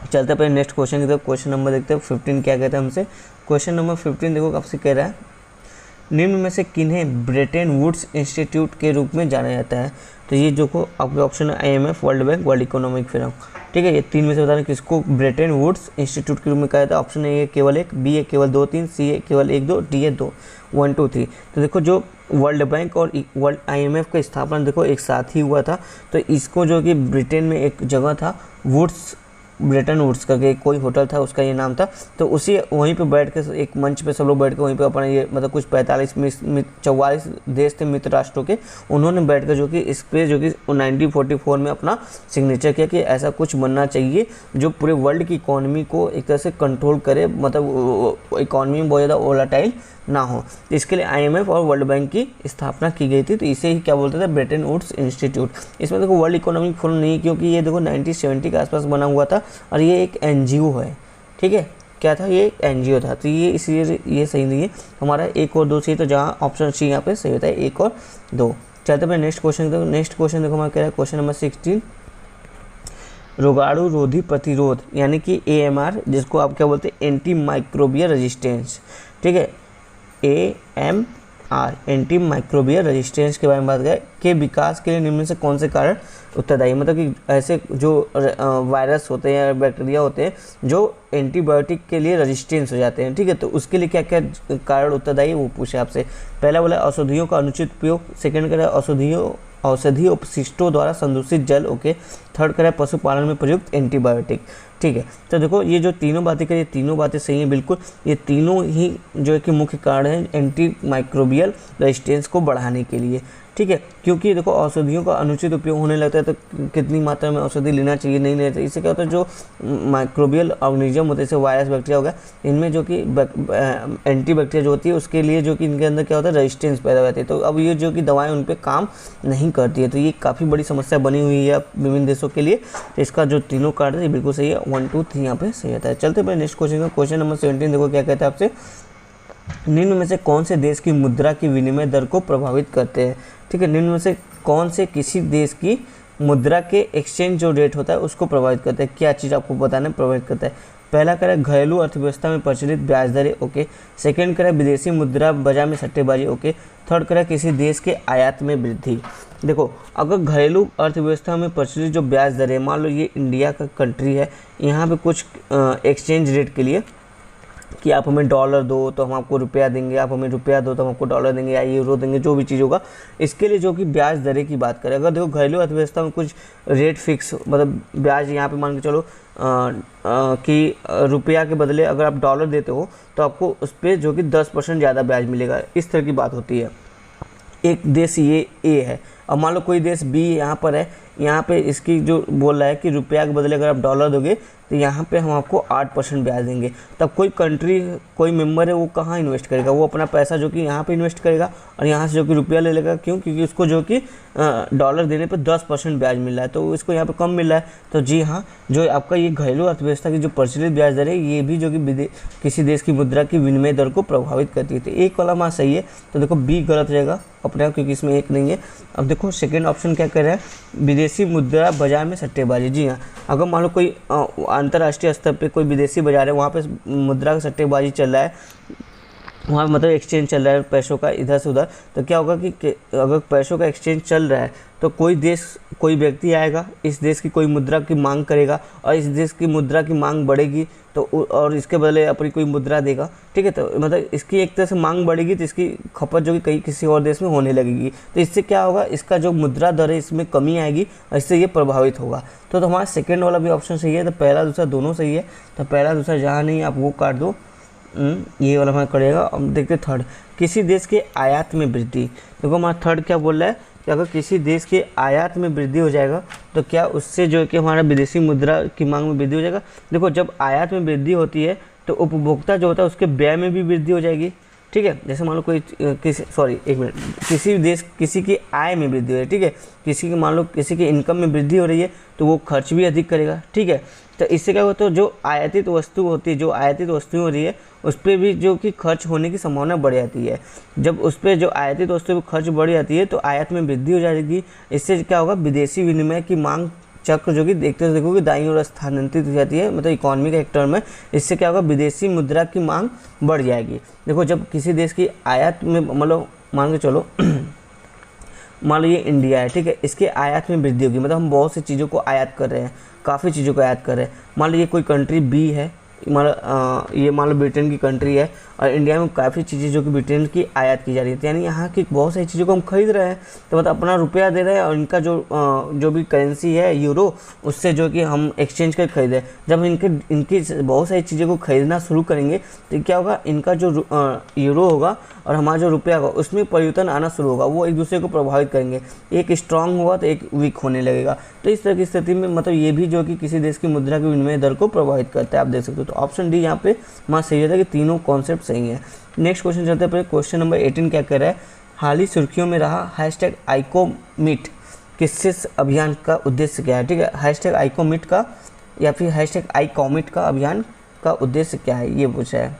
चलते पहले नेक्स्ट क्वेश्चन की तरफ। क्वेश्चन नंबर देखते हैं 15 क्या कहता है हमसे। क्वेश्चन नंबर 15 देखो आपसे कह रहा है निम्न में से किन्हें ब्रेटन वुड्स इंस्टीट्यूट के रूप में जाना जाता है। तो ये जो को आपके ऑप्शन है IMF, world bank, world economic forum, ठीक है। ये 3 में से बताना किसको ब्रेटन वुड्स इंस्टीट्यूट के रूप में कहा जाता है। ऑप्शन ए केवल 1, बी है केवल 2 3, सी है केवल 1 2, डी है 2 1 2 3। तो देखो जो वर्ल्ड बैंक और वर्ल्ड IMF का स्थापना देखो एक साथ ही हुआ था। तो इसको जो कि ब्रिटेन में एक जगह था वुड्स, ब्रेटन वुड्स का कोई होटल था उसका ये नाम था। तो उसी वहीं पे बैठ के एक मंच पे सब लोग बैठ के वहीं पे अपना ये मतलब कुछ 44 देश थे मित्र राष्ट्रों के, उन्होंने बैठ कर जो कि इस पे जो कि 1944 में अपना सिग्नेचर किया कि ऐसा कुछ बनना चाहिए जो पूरे वर्ल्ड की इकोनॉमी को एक तरह से कंट्रोल करे, मतलब इकोनॉमी में बहुत ज़्यादा वोलाटाइल ना हो। तो इसके लिए IMF और वर्ल्ड बैंक की स्थापना की गई थी। तो इसे ही क्या बोलते थे, ब्रेटन वुड्स इंस्टीट्यूट। इसमें देखो वर्ल्ड इकोनॉमिक फोरम नहीं, क्योंकि ये देखो 1970 के आसपास बना हुआ था और ये एक NGO है, ठीक है। क्या था, ये एक NGO था। तो ये इसलिए ये सही नहीं है हमारा, 1 और 2 सही। तो जहाँ ऑप्शन सी यहाँ पे सही होता है 1 और 2। चलते हैं नेक्स्ट क्वेश्चन देखो। नेक्स्ट क्वेश्चन देखो हमारा क्या है, क्वेश्चन नंबर 16 रोगाणु रोधी प्रतिरोध यानी कि AMR, जिसको आप क्या बोलते हैं एंटी माइक्रोबियल रेजिस्टेंस, ठीक है। AMR एंटी माइक्रोबियल रेजिस्टेंस के बारे में बात करें के विकास के लिए निम्न में से कौन से कारण उत्तरदायी, मतलब कि ऐसे जो वायरस होते हैं या बैक्टीरिया होते हैं जो एंटीबायोटिक के लिए रेजिस्टेंस हो जाते हैं, ठीक है, तो उसके लिए क्या क्या कारण उत्तरदायी वो पूछे आपसे। पहला बोला औषधियों का अनुचित उपयोग, सेकंड करें औषधीय अपशिष्टों द्वारा संदूषित जल, ओके, थर्ड करें पशुपालन में प्रयुक्त एंटीबायोटिक, ठीक है। तो देखो ये जो तीनों बातें करी, तीनों बातें सही हैं बिल्कुल, ये तीनों ही जो है कि मुख्य कारण हैं एंटी माइक्रोबियल रेजिस्टेंस को बढ़ाने के लिए, ठीक है। क्योंकि देखो औषधियों का अनुचित उपयोग होने लगता है तो कितनी मात्रा में औषधि लेना चाहिए, नहीं लेना चाहिए, इससे क्या होता है जो माइक्रोबियल ऑर्गेनिज्म होते हैं जैसे वायरस बैक्टीरिया हो गया, इनमें जो कि एंटी बैक्टीरिया जो होती है उसके लिए जो कि इनके अंदर क्या होता है रेजिस्टेंस पैदा हो जाती है, तो अब ये जो कि दवाएं उन पर काम नहीं करती है, तो ये काफ़ी बड़ी समस्या बनी हुई है विभिन्न देशों के लिए। तो इसका जो तीनों कारण है ये बिल्कुल सही है, 1 2 3 यहाँ पे सही आता है। चलते पे नेक्स्ट क्वेश्चन, क्वेश्चन नंबर 17 देखो क्या कहता है आपसे, निम्न में से कौन से देश की मुद्रा की विनिमय दर को प्रभावित करते हैं, ठीक है। निम्न में से कौन से किसी देश की मुद्रा के एक्सचेंज जो रेट होता है उसको प्रभावित करता है, क्या चीज़ आपको बताना प्रभावित करता है। पहला करें घरेलू अर्थव्यवस्था में प्रचलित ब्याज दरें, ओके, सेकंड करें विदेशी मुद्रा बाजार में सट्टेबाजी, ओके, थर्ड करें किसी देश के आयात में वृद्धि। देखो अगर घरेलू अर्थव्यवस्था में प्रचलित जो ब्याज दरें, मान लो ये इंडिया का कंट्री है, यहाँ पे कुछ एक्सचेंज रेट के लिए कि आप हमें डॉलर दो तो हम आपको रुपया देंगे, आप हमें रुपया दो तो हम आपको डॉलर देंगे या यूरो देंगे, जो भी चीज़ होगा, इसके लिए जो कि ब्याज दरें की बात करें, अगर देखो घरेलू अर्थव्यवस्था में कुछ रेट फिक्स, मतलब ब्याज यहाँ पे मान के चलो कि रुपया के बदले अगर आप डॉलर देते हो तो आपको उस पर जो कि 10% ज़्यादा ब्याज मिलेगा, इस तरह की बात होती है। एक देश ये ए है, अब मान लो कोई देश बी यहाँ पर है, यहाँ पे इसकी जो बोल रहा है कि रुपया के बदले अगर आप डॉलर दोगे तो यहाँ पे हम आपको 8% ब्याज देंगे, तब कोई कंट्री कोई मेंबर है वो कहाँ इन्वेस्ट करेगा, वो अपना पैसा जो कि यहाँ पे इन्वेस्ट करेगा और यहाँ से जो कि रुपया ले लेगा, क्यों, क्योंकि उसको जो कि डॉलर देने पे 10% ब्याज मिल रहा है, तो इसको यहाँ पे कम मिल रहा है। तो जी हाँ, जो आपका ये घरेलू अर्थव्यवस्था की जो प्रचलित ब्याज दर है ये भी जो कि किसी देश की मुद्रा की विनिमय दर को प्रभावित करती है, तो एक वाला हाँ सही है, तो देखो बी गलत रहेगा अपने आप, क्योंकि इसमें एक नहीं है। अब देखो सेकेंड ऑप्शन क्या कर रहा है, विदेशी मुद्रा बाजार में सट्टेबाजी। जी हाँ, अगर मान लो कोई अंतर्राष्ट्रीय स्तर पे कोई विदेशी बाजार है, वहाँ पे मुद्रा का सट्टेबाजी चल रहा है, वहाँ मतलब एक्सचेंज चल रहा है पैसों का इधर से उधर, तो क्या होगा कि अगर पैसों का एक्सचेंज चल रहा है तो कोई देश कोई व्यक्ति आएगा, इस देश की कोई मुद्रा की मांग करेगा और इस देश की मुद्रा की मांग बढ़ेगी तो और इसके बदले अपनी कोई मुद्रा देगा, ठीक है, तो मतलब इसकी एक तरह से मांग बढ़ेगी तो इसकी खपत जो कि कहीं किसी और देश में होने लगेगी, तो इससे क्या होगा, इसका जो मुद्रा दर है इसमें कमी आएगी और इससे ये प्रभावित होगा। तो हमारा सेकेंड वाला भी ऑप्शन सही है, तो पहला दूसरा दोनों सही है, तो पहला दूसरा जहाँ नहीं आप वो काट दो, ये वाला हमारा करेगा। अब देखते थर्ड, किसी देश के आयात में वृद्धि। देखो हमारा थर्ड क्या बोल रहा है कि अगर किसी देश के आयात में वृद्धि हो जाएगा तो क्या उससे जो है कि हमारा विदेशी मुद्रा की मांग में वृद्धि हो जाएगा। देखो जब आयात में वृद्धि होती है तो उपभोक्ता जो होता है उसके व्यय में भी वृद्धि हो जाएगी, ठीक है। जैसे मान लो कोई किसी देश किसी की आय में वृद्धि हो रही है, ठीक है, किसी की मान लो किसी की इनकम में वृद्धि हो रही है तो वो खर्च भी अधिक करेगा, ठीक है। तो इससे क्या होता है, जो आयातित वस्तु होती है, जो आयातित वस्तुएं हो रही है उस पर भी जो कि खर्च होने की संभावना बढ़ जाती है। जब उस पर जो आयातित वस्तु पर खर्च बढ़ जाती है तो आयात में वृद्धि हो जाएगी, इससे क्या होगा, विदेशी विनिमय की मांग चक्र जो कि देखते देखोगे दाईं ओर स्थानांतरित हो जाती है, मतलब इकोनॉमी का एक टर्म है। इससे क्या होगा, विदेशी मुद्रा की मांग बढ़ जाएगी। देखो जब किसी देश की आयात में मतलब मान के चलो मान लो ये इंडिया है, ठीक है, इसके आयात में वृद्धि होगी, मतलब हम बहुत सी चीज़ों को आयात कर रहे हैं, काफ़ी चीज़ों को आयात कर रहे हैं। मान लो ये कोई कंट्री बी है, ये मान लो ब्रिटेन की कंट्री है और इंडिया में काफ़ी चीज़ें जो कि ब्रिटेन की आयात की जा रही है, यानी यहाँ की बहुत सारी चीज़ों को हम खरीद रहे हैं, तो मतलब अपना रुपया दे रहे हैं और इनका जो भी करेंसी है यूरो, उससे जो कि हम एक्सचेंज कर खरीद रहे हैं। जब इनकी बहुत सारी चीज़ों को खरीदना शुरू करेंगे तो क्या होगा, इनका जो यूरो होगा और हमारा जो रुपया होगा उसमें परिवर्तन आना शुरू होगा, वो एक दूसरे को प्रभावित करेंगे, एक स्ट्रांग होगा तो एक वीक होने लगेगा। तो इस तरह की स्थिति में मतलब ये भी जो कि किसी देश की मुद्रा की विनिमय दर को प्रभावित करता है, आप देख सकते हो। तो ऑप्शन डी यहाँ पे हमारा सही होता है कि तीनों कॉन्सेप्ट सही है। नेक्स्ट क्वेश्चन चलते हैं, क्वेश्चन नंबर 18 क्या कह रहा है, हाल ही सुर्खियों में रहा #ICOMIT किससे अभियान का उद्देश्य क्या है, ठीक है, #ICOMIT का या फिर #ICOMIT का अभियान का उद्देश्य क्या है, ये पूछा है।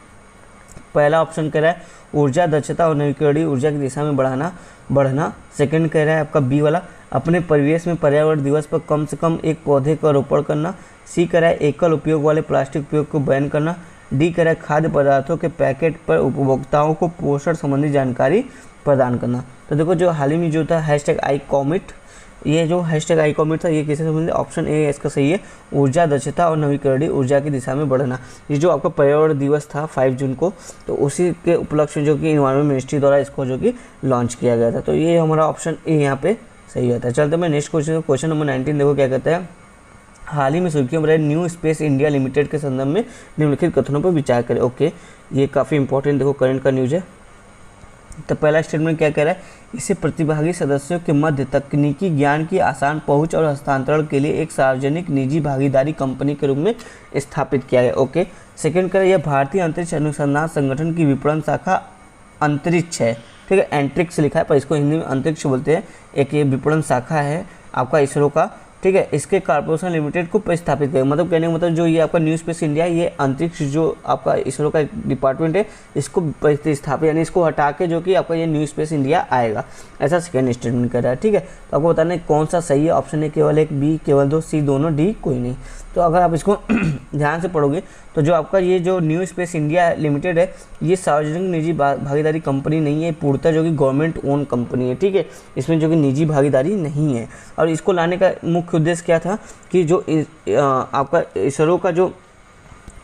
पहला ऑप्शन कह रहा है ऊर्जा दक्षता और नवीकरणीय ऊर्जा की दिशा में बढ़ना। सेकंड कह रहा है आपका बी वाला, अपने परिवेश में पर्यावरण दिवस पर कम से कम एक पौधे का रोपण करना। सी कह रहा है एकल उपयोग वाले प्लास्टिक उपयोग को बैन करना। डी कह रहा है खाद्य पदार्थों के पैकेट पर उपभोक्ताओं को पोषण संबंधी जानकारी प्रदान करना। तो देखो जो हाल ही में जो था हैशटैग आई कॉमिट, ये जो हैशटैग आई कॉमिट था ये किससे संबंधित, ऑप्शन ए इसका सही है, ऊर्जा दक्षता और नवीकरणीय ऊर्जा की दिशा में बढ़ना। ये जो आपका पर्यावरण दिवस था 5 जून को, तो उसी के उपलक्ष्य में जो कि इन्वायरमेंट मिनिस्ट्री द्वारा इसको जो कि लॉन्च किया गया था। तो ये हमारा ऑप्शन ए यहाँ पे सही होता है। चलते मैं नेक्स्ट क्वेश्चन नंबर 19 देखो क्या कहता है, हाल ही में सुर्खियों में रहे न्यू स्पेस इंडिया लिमिटेड के संदर्भ में निम्नलिखित कथनों पर विचार करें। ओके, ये काफ़ी इंपॉर्टेंट देखो करंट का न्यूज़ है। तो पहला स्टेटमेंट क्या कह रहा है, इसे प्रतिभागी सदस्यों के मध्य तकनीकी ज्ञान की आसान पहुंच और हस्तांतरण के लिए एक सार्वजनिक निजी भागीदारी कंपनी के रूप में स्थापित किया गया। ओके, सेकंड कह रहा है यह भारतीय अंतरिक्ष अनुसंधान संगठन की विपणन शाखा अंतरिक्ष है, ठीक है, एंट्रिक्स लिखा है पर इसको हिंदी में अंतरिक्ष बोलते हैं। एक ये विपणन शाखा है आपका इसरो का, ठीक है, इसके कॉर्पोरेशन लिमिटेड को स्थापित किया। मतलब कहने का मतलब जो ये आपका न्यू स्पेस इंडिया, ये अंतरिक्ष जो आपका इसरो का एक डिपार्टमेंट है, इसको स्थापित यानी इसको हटा के जो कि आपका ये न्यू स्पेस इंडिया आएगा, ऐसा सेकेंड स्टेटमेंट कर रहा है। ठीक है, तो आपको बताना है कौन सा सही है। ऑप्शन ए केवल एक, बी केवल 2, सी दोनों, डी कोई नहीं। तो अगर आप इसको ध्यान से पढ़ोगे तो जो आपका ये जो न्यू स्पेस इंडिया लिमिटेड है, ये सार्वजनिक निजी भागीदारी कंपनी नहीं है, पूर्णतः जो कि गवर्नमेंट ओन कंपनी है। ठीक है, इसमें जो कि निजी भागीदारी नहीं है। और इसको लाने का मुख्य उद्देश्य क्या था कि जो आपका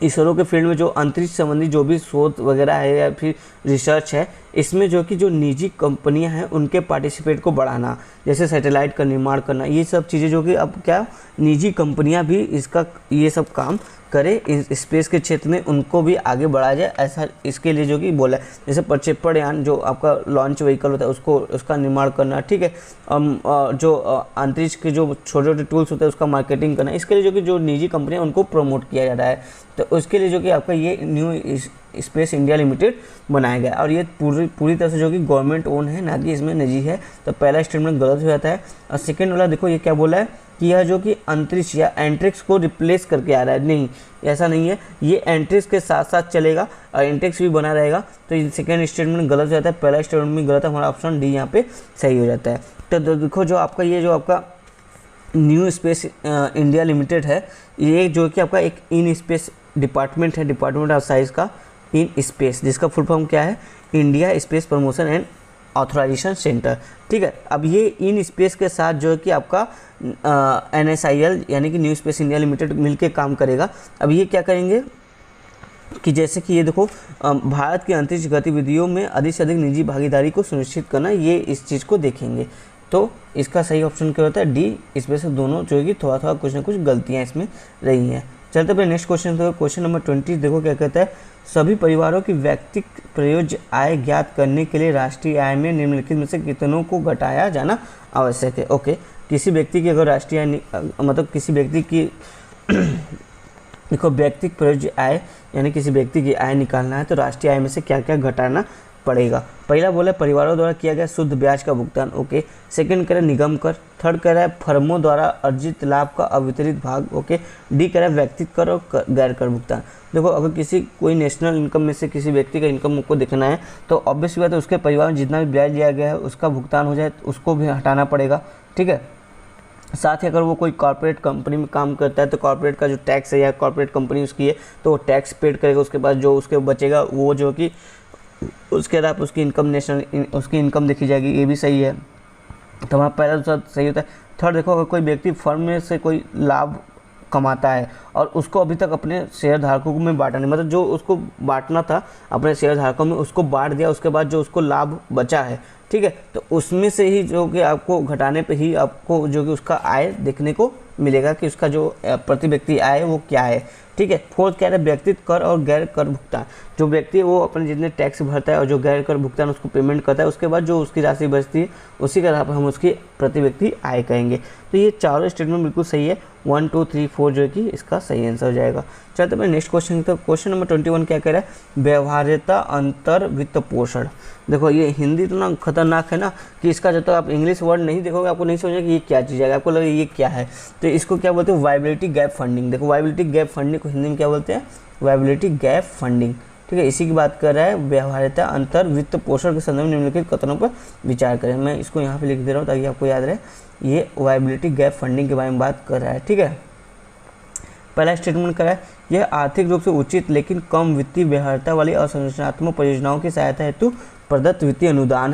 इसरो के फील्ड में जो अंतरिक्ष संबंधी जो भी शोध वगैरह है या फिर रिसर्च है, इसमें जो कि जो निजी कंपनियां हैं उनके पार्टिसिपेट को बढ़ाना, जैसे सैटेलाइट का निर्माण करना, ये सब चीज़ें जो कि अब क्या निजी कंपनियां भी इसका ये सब काम करे, इस स्पेस के क्षेत्र में उनको भी आगे बढ़ाया जाए, ऐसा इसके लिए जो कि बोला है। जैसे प्रक्षेपण यान जो आपका लॉन्च व्हीकल होता है उसका निर्माण करना, ठीक है, जो अंतरिक्ष के जो छोटे छोटे टूल्स होते हैं उसका मार्केटिंग करना, इसके लिए जो कि जो निजी कंपनियां उनको प्रमोट किया जा रहा है। तो उसके लिए जो कि आपका ये न्यू स्पेस इंडिया लिमिटेड बनाया गया और ये पूरी तरह से जो कि गवर्नमेंट ओन है, ना कि इसमें निजी है। तो पहला स्टेटमेंट गलत हो जाता है। और सेकेंड वाला देखो ये क्या बोला है कि यह जो कि अंतरिक्ष या एंट्रिक्स को रिप्लेस करके आ रहा है, नहीं ऐसा नहीं है, ये एंट्रिक्स के साथ साथ चलेगा और एंट्रिक्स भी बना रहेगा। तो ये सेकेंड स्टेटमेंट गलत हो जाता है, पहला स्टेटमेंट भी गलत है, हमारा ऑप्शन डी यहाँ पे सही हो जाता है। तो देखो जो आपका ये जो आपका न्यू स्पेस इंडिया लिमिटेड है, ये जो कि आपका एक इन स्पेस डिपार्टमेंट है, डिपार्टमेंट ऑफ साइंस का इन स्पेस, जिसका फुल फॉर्म क्या है, India space promotion and authorisation centre. ठीक है, अब ये इन स्पेस के साथ जो है कि आपका NSIL यानी कि न्यू स्पेस इंडिया लिमिटेड मिलके काम करेगा। अब ये क्या करेंगे कि जैसे कि ये देखो भारत की अंतरिक्ष गतिविधियों में अधिक से अधिक निजी भागीदारी को सुनिश्चित करना, ये इस चीज़ को देखेंगे। तो इसका सही ऑप्शन क्या होता है, डी। इसमें से दोनों जो है कि थोड़ा थोड़ा कुछ ना कुछ गलतियाँ इसमें रही हैं। चलते अपने नेक्स्ट क्वेश्चन तो क्वेश्चन नंबर 20 देखो क्या कहता है, सभी परिवारों की व्यक्तिगत प्रयोज्य आय ज्ञात करने के लिए राष्ट्रीय आय में निम्नलिखित में से कितनों को घटाया जाना आवश्यक है। ओके, किसी व्यक्ति की अगर राष्ट्रीय आय मतलब किसी व्यक्ति की देखो व्यक्तिगत प्रयोज्य आय यानी किसी व्यक्ति की आय निकालना है तो राष्ट्रीय आय में से क्या क्या घटाना पड़ेगा। पहला बोला परिवारों द्वारा किया गया शुद्ध ब्याज का भुगतान। ओके, सेकंड कह रहा है निगम कर, थर्ड कह रहा है फर्मों द्वारा अर्जित लाभ का अवितरित भाग। ओके, डी कह रहा है व्यक्तिगत कर और गैर कर भुगतान। देखो अगर किसी कोई नेशनल इनकम में से किसी व्यक्ति का इनकम को देखना है तो ऑब्वियस बात है उसके परिवार में जितना भी ब्याज लिया गया है उसका भुगतान हो जाए तो उसको भी हटाना पड़ेगा। ठीक है, साथ ही अगर वो कोई कॉर्पोरेट कंपनी में काम करता है तो कॉर्पोरेट का जो टैक्स है या कॉर्पोरेट कंपनी उसकी है तो वो टैक्स पेड करेगा, उसके बाद जो उसके बचेगा वो जो कि उसके बाद उसकी इनकम नेशनल उसकी इनकम देखी जाएगी, ये भी सही है। तो हमारा पहला दूसरा सही होता है। थर्ड देखो अगर कोई व्यक्ति फर्म में से कोई लाभ कमाता है और उसको अभी तक अपने शेयर धारकों में बांटा नहीं, मतलब जो उसको बांटना था अपने शेयर धारकों में उसको बांट दिया, उसके बाद जो उसको लाभ बचा है, ठीक है, तो उसमें से ही जो कि आपको घटाने पे ही आपको जो कि उसका आय देखने को मिलेगा कि उसका जो प्रति व्यक्ति आय वो क्या है। ठीक है, फोर्थ कह रहे हैं व्यक्तिगत कर और गैर कर भुगतान। जो व्यक्ति है वो अपने जितने टैक्स भरता है और जो गैर कर भुगतान उसको पेमेंट करता है, उसके बाद जो उसकी राशि बचती है उसी के आधार पर हम उसकी प्रति व्यक्ति आय कहेंगे। तो ये चारों स्टेटमेंट बिल्कुल सही है, 1 2 3 4 जो है कि इसका सही आंसर हो जाएगा। चलते मैं नेक्स्ट क्वेश्चन, तो क्वेश्चन नंबर 21 क्या कह रहा है, व्यवहार्यता अंतर वित्त पोषण। देखो ये हिंदी तो ना खतरनाक है ना कि इसका जब तक आप इंग्लिश वर्ड नहीं देखोगे आपको नहीं समझेगा कि ये क्या चीज़ है, आपको लगेगा ये क्या है। तो इसको क्या बोलते हैं, वायबिलिटी गैप फंडिंग। देखो वायबिलिटी गैप फंडिंग को हिंदी में क्या बोलते हैं, वायबिलिटी गैप फंडिंग। ठीक है, इसी की बात कर रहा है, व्यवहार्यता अंतर वित्त पोषण के संदर्भ में निम्नलिखित कथनों पर विचार करें। मैं इसको यहाँ पे लिख दे रहा हूँ ताकि आपको याद रहे, ये वायबिलिटी गैप फंडिंग के बारे में बात कर रहा है। ठीक है, पहला स्टेटमेंट क्या है, यह आर्थिक रूप से उचित लेकिन कम वित्तीय व्यवहार्यता वाली असंरचनात्मक परियोजनाओं की सहायता हेतु प्रदत्त वित्तीय अनुदान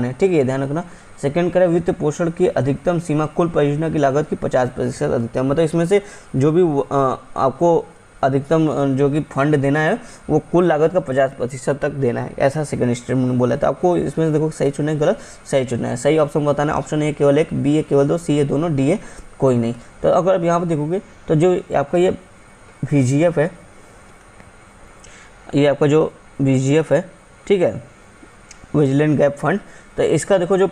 है। ठीक है, ध्यान रखना। सेकंड करें वित्त पोषण की अधिकतम सीमा कुल परियोजना की लागत की 50% अधिकतम, मतलब इसमें से जो भी आपको अधिकतम जो कि फंड देना है वो कुल लागत का 50% तक देना है, ऐसा सेकंड स्टेटमेंट बोला था। आपको इसमें देखो सही चुनना है गलत, सही चुनना है। सही ऑप्शन बताना है, ऑप्शन ए केवल एक, बी ए केवल दो, सी ए दोनों, डी ए कोई नहीं। तो अगर आप यहाँ पर देखोगे तो जो आपका ये VGF है, ये आपका जो VGF है, ठीक है, विजिलेंट गैप फंड, तो इसका देखो जो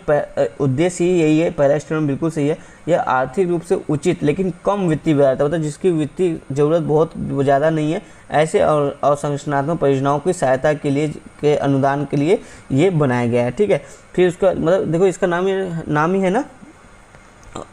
उद्देश्य ही यही है, पहला स्टेटमेंट बिल्कुल सही है। यह आर्थिक रूप से उचित लेकिन कम वित्तीय व्यवहार्यता, मतलब जिसकी वित्तीय जरूरत बहुत ज़्यादा नहीं है, ऐसे और संरचनात्मक परियोजनाओं की सहायता के लिए के अनुदान के लिए ये बनाया गया है। ठीक है, फिर उसका मतलब देखो इसका नाम ही है ना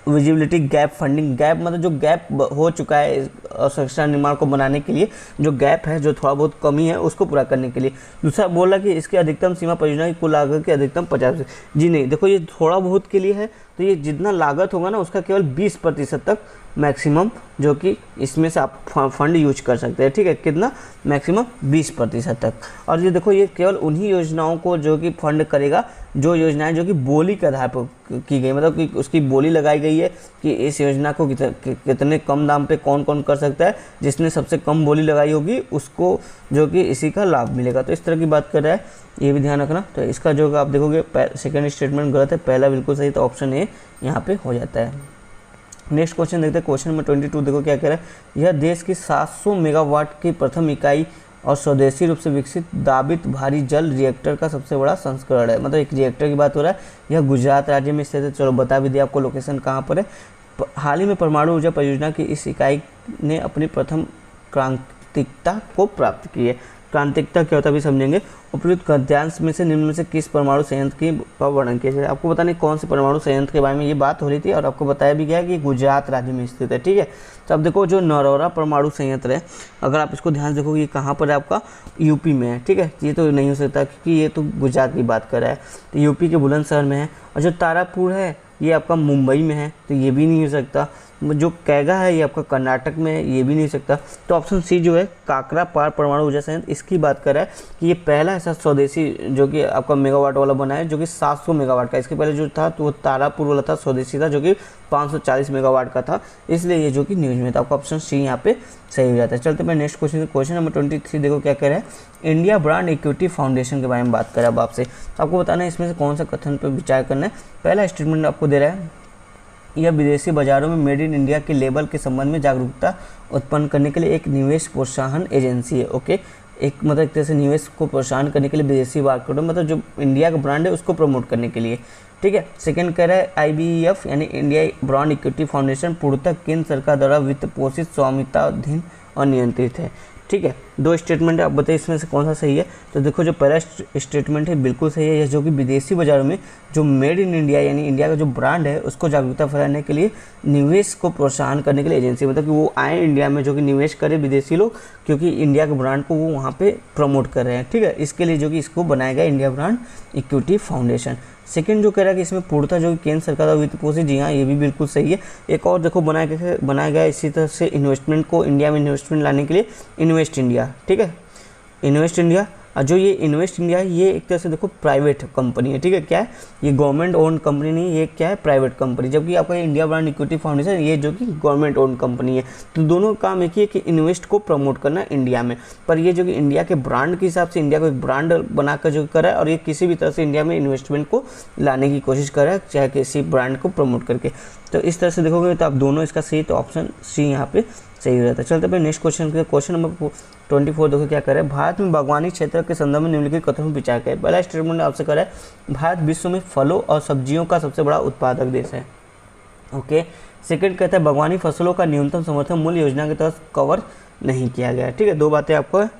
विजिबिलिटी गैप फंडिंग। गैप मतलब जो गैप हो चुका है संरचना निर्माण को बनाने के लिए, जो गैप है, जो थोड़ा बहुत कमी है, उसको पूरा करने के लिए। दूसरा बोला कि इसकी अधिकतम सीमा परियोजना की कुल लागत की अधिकतम 50%। जी नहीं, देखो ये थोड़ा बहुत के लिए है, तो ये जितना लागत होगा ना उसका केवल 20% तक मैक्सिमम जो कि इसमें से आप फंड यूज कर सकते हैं। ठीक है, कितना मैक्सिमम 20% तक। और ये देखो ये केवल उन्हीं योजनाओं को जो कि फंड करेगा जो योजनाएं जो कि बोली के आधार पर की गई, मतलब कि उसकी बोली लगाई गई है कि इस योजना को कितने कम दाम पे कौन कौन कर सकता है, जिसने सबसे कम बोली लगाई होगी उसको जो कि इसी का लाभ मिलेगा। तो इस तरह की बात कर रहा है, ये भी ध्यान रखना। तो इसका जो आप देखोगे सेकंड स्टेटमेंट गलत है, पहला बिल्कुल सही, तो ऑप्शन ए यहाँ पे हो जाता है। नेक्स्ट क्वेश्चन देखते हैं। क्वेश्चन नंबर 22 देखो क्या कह रहा है, यह देश की 700 मेगावाट की प्रथम इकाई और स्वदेशी रूप से विकसित दाबित भारी जल रिएक्टर का सबसे बड़ा संस्करण है। मतलब एक रिएक्टर की बात हो रहा है, यह गुजरात राज्य में स्थित है। चलो बता भी दिया आपको लोकेशन कहाँ पर है। हाल ही में परमाणु ऊर्जा परियोजना की इस इकाई ने अपनी प्रथम क्रांतिकता को प्राप्त की है। क्रांतिकता क्या होता है अभी समझेंगे। उपयुक्त गद्यांश में से निम्न में से किस परमाणु संयंत्र का वर्णन किया जाए। आपको पता नहीं कौन से परमाणु संयंत्र के बारे में ये बात हो रही थी, और आपको बताया भी गया कि गुजरात राज्य में स्थित है। ठीक है, तो अब देखो जो नरौरा परमाणु संयंत्र है, अगर आप इसको ध्यान से देखोगे ये कहाँ पर है, आपका यूपी में है। ठीक है, ये तो नहीं हो सकता क्योंकि ये तो गुजरात की बात कर रहा है, तो यूपी के बुलंदशहर में है। और जो तारापुर है ये आपका मुंबई में है, तो ये भी नहीं हो सकता। जो कैगा है ये आपका कर्नाटक में है, ये भी नहीं हो सकता। तो ऑप्शन सी जो है काकरा पार परमाणु ऊर्जा संयंत्र, इसकी बात कर रहा है कि ये पहला ऐसा स्वदेशी जो कि आपका मेगावाट वाला बना है, जो कि 700 मेगावाट का। इसके पहले जो था तो वो तारापुर वाला था, स्वदेशी था, जो कि 540 मेगावाट का था, इसलिए ये जो कि न्यूज में था। आपका ऑप्शन सी यहाँ पे सही हो जाता है। चलते मैं नेक्स्ट क्वेश्चन, क्वेश्चन नंबर 23 देखो क्या कह रहा है। इंडिया ब्रांड इक्विटी फाउंडेशन के बारे में बात कर रहा है आपसे। तो आपको बताना है इसमें से कौन सा कथन पर विचार करना है। पहला स्टेटमेंट आपको दे रहा है, यह विदेशी बाजारों में मेड इन इंडिया के लेबल के संबंध में जागरूकता उत्पन्न करने के लिए एक निवेश प्रोत्साहन एजेंसी है। ओके, एक मतलब एक तरह से निवेश को प्रोत्साहन करने के लिए विदेशी मार्केटों मतलब जो इंडिया का ब्रांड है उसको प्रमोट करने के लिए। ठीक है, सेकंड कह रहा है IBEF यानी इंडिया ब्रांड इक्विटी फाउंडेशन पूर्णतः केंद्र सरकार द्वारा वित्त पोषित स्वामित्वाधीन और नियंत्रित है। ठीक है, दो स्टेटमेंट है, आप बताइए इसमें से कौन सा सही है। तो देखो जो पहला स्टेटमेंट है बिल्कुल सही है, यह जो कि विदेशी बाजारों में जो मेड इन इंडिया यानी इंडिया का जो ब्रांड है उसको जागरूकता फैलाने के लिए, निवेश को प्रोत्साहन करने के लिए एजेंसी, मतलब कि वो आए इंडिया में जो कि निवेश करे विदेशी लोग, क्योंकि इंडिया के ब्रांड को वो वहाँ पे प्रमोट कर रहे हैं। ठीक है, इसके लिए जो कि इसको बनाया गया India brand equity foundation. Second जो कह रहा है कि इसमें पूर्णतः जो कि केंद्र सरकार का वित्त पोषित, जी हाँ ये भी बिल्कुल सही है। एक और देखो बनाया गया इसी तरह से इन्वेस्टमेंट को इंडिया में इन्वेस्टमेंट लाने के लिए इन्वेस्ट इंडिया। ठीक है, इन्वेस्ट इंडिया, और जो ये इन्वेस्ट इंडिया है ये एक तरह से देखो प्राइवेट कंपनी है। ठीक है, क्या है ये गवर्नमेंट ओन कंपनी नहीं, ये क्या है प्राइवेट कंपनी, जबकि आपका इंडिया ब्रांड इक्विटी फाउंडेशन ये जो कि गवर्नमेंट ओन कंपनी है। तो दोनों काम एक ही है कि इन्वेस्ट को प्रमोट करना इंडिया में, पर ये जो कि इंडिया के ब्रांड के हिसाब से इंडिया को एक ब्रांड बनाकर जो कर रहा है, और ये किसी भी तरह से इंडिया में इन्वेस्टमेंट को लाने की कोशिश कर रहा है, चाहे किसी ब्रांड को प्रमोट करके। तो इस तरह से देखोगे तो आप दोनों इसका सही, तो ऑप्शन सी यहाँ पे सही हो जाता है। चलते हैं नेक्स्ट क्वेश्चन के, क्वेश्चन नंबर 24 देखो क्या कर रहा है। भारत में बागवानी क्षेत्र के संदर्भ में निम्नलिखित कथनों पर विचार करें। पहला स्टेटमेंट आपसे कर रहा है, भारत विश्व में फलों और सब्जियों का सबसे बड़ा उत्पादक देश है। ओके, सेकंड कहता है बागवानी फसलों का न्यूनतम समर्थन मूल्य योजना के तहत कवर नहीं किया गया। ठीक है, दो बातें आपको है।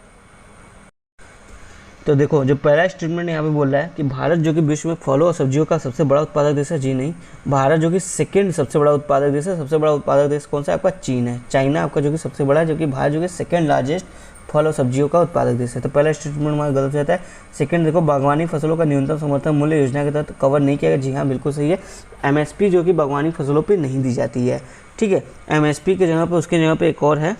तो देखो जो पहला स्टेटमेंट यहाँ पे बोल रहा है कि भारत जो कि विश्व में फलों और सब्जियों का सबसे बड़ा उत्पादक देश है, जी नहीं। भारत जो कि सेकंड सबसे बड़ा उत्पादक देश है, सबसे बड़ा उत्पादक देश कौन सा है आपका? चीन है। चाइना आपका जो कि सबसे बड़ा है, जो कि भारत जो कि सेकंड लार्जेस्ट फल और सब्जियों का उत्पादक देश है। तो पहला स्टेटमेंट हमारा गलत हो जाता है। सेकंड देखो बागवानी फसलों का न्यूनतम समर्थन मूल्य योजना के तहत कवर नहीं किया गया, जी हाँ बिल्कुल सही है। MSP जो कि बागवानी फसलों पर नहीं दी जाती है, ठीक है। MSP की जगह पर उसके जगह पर एक और है,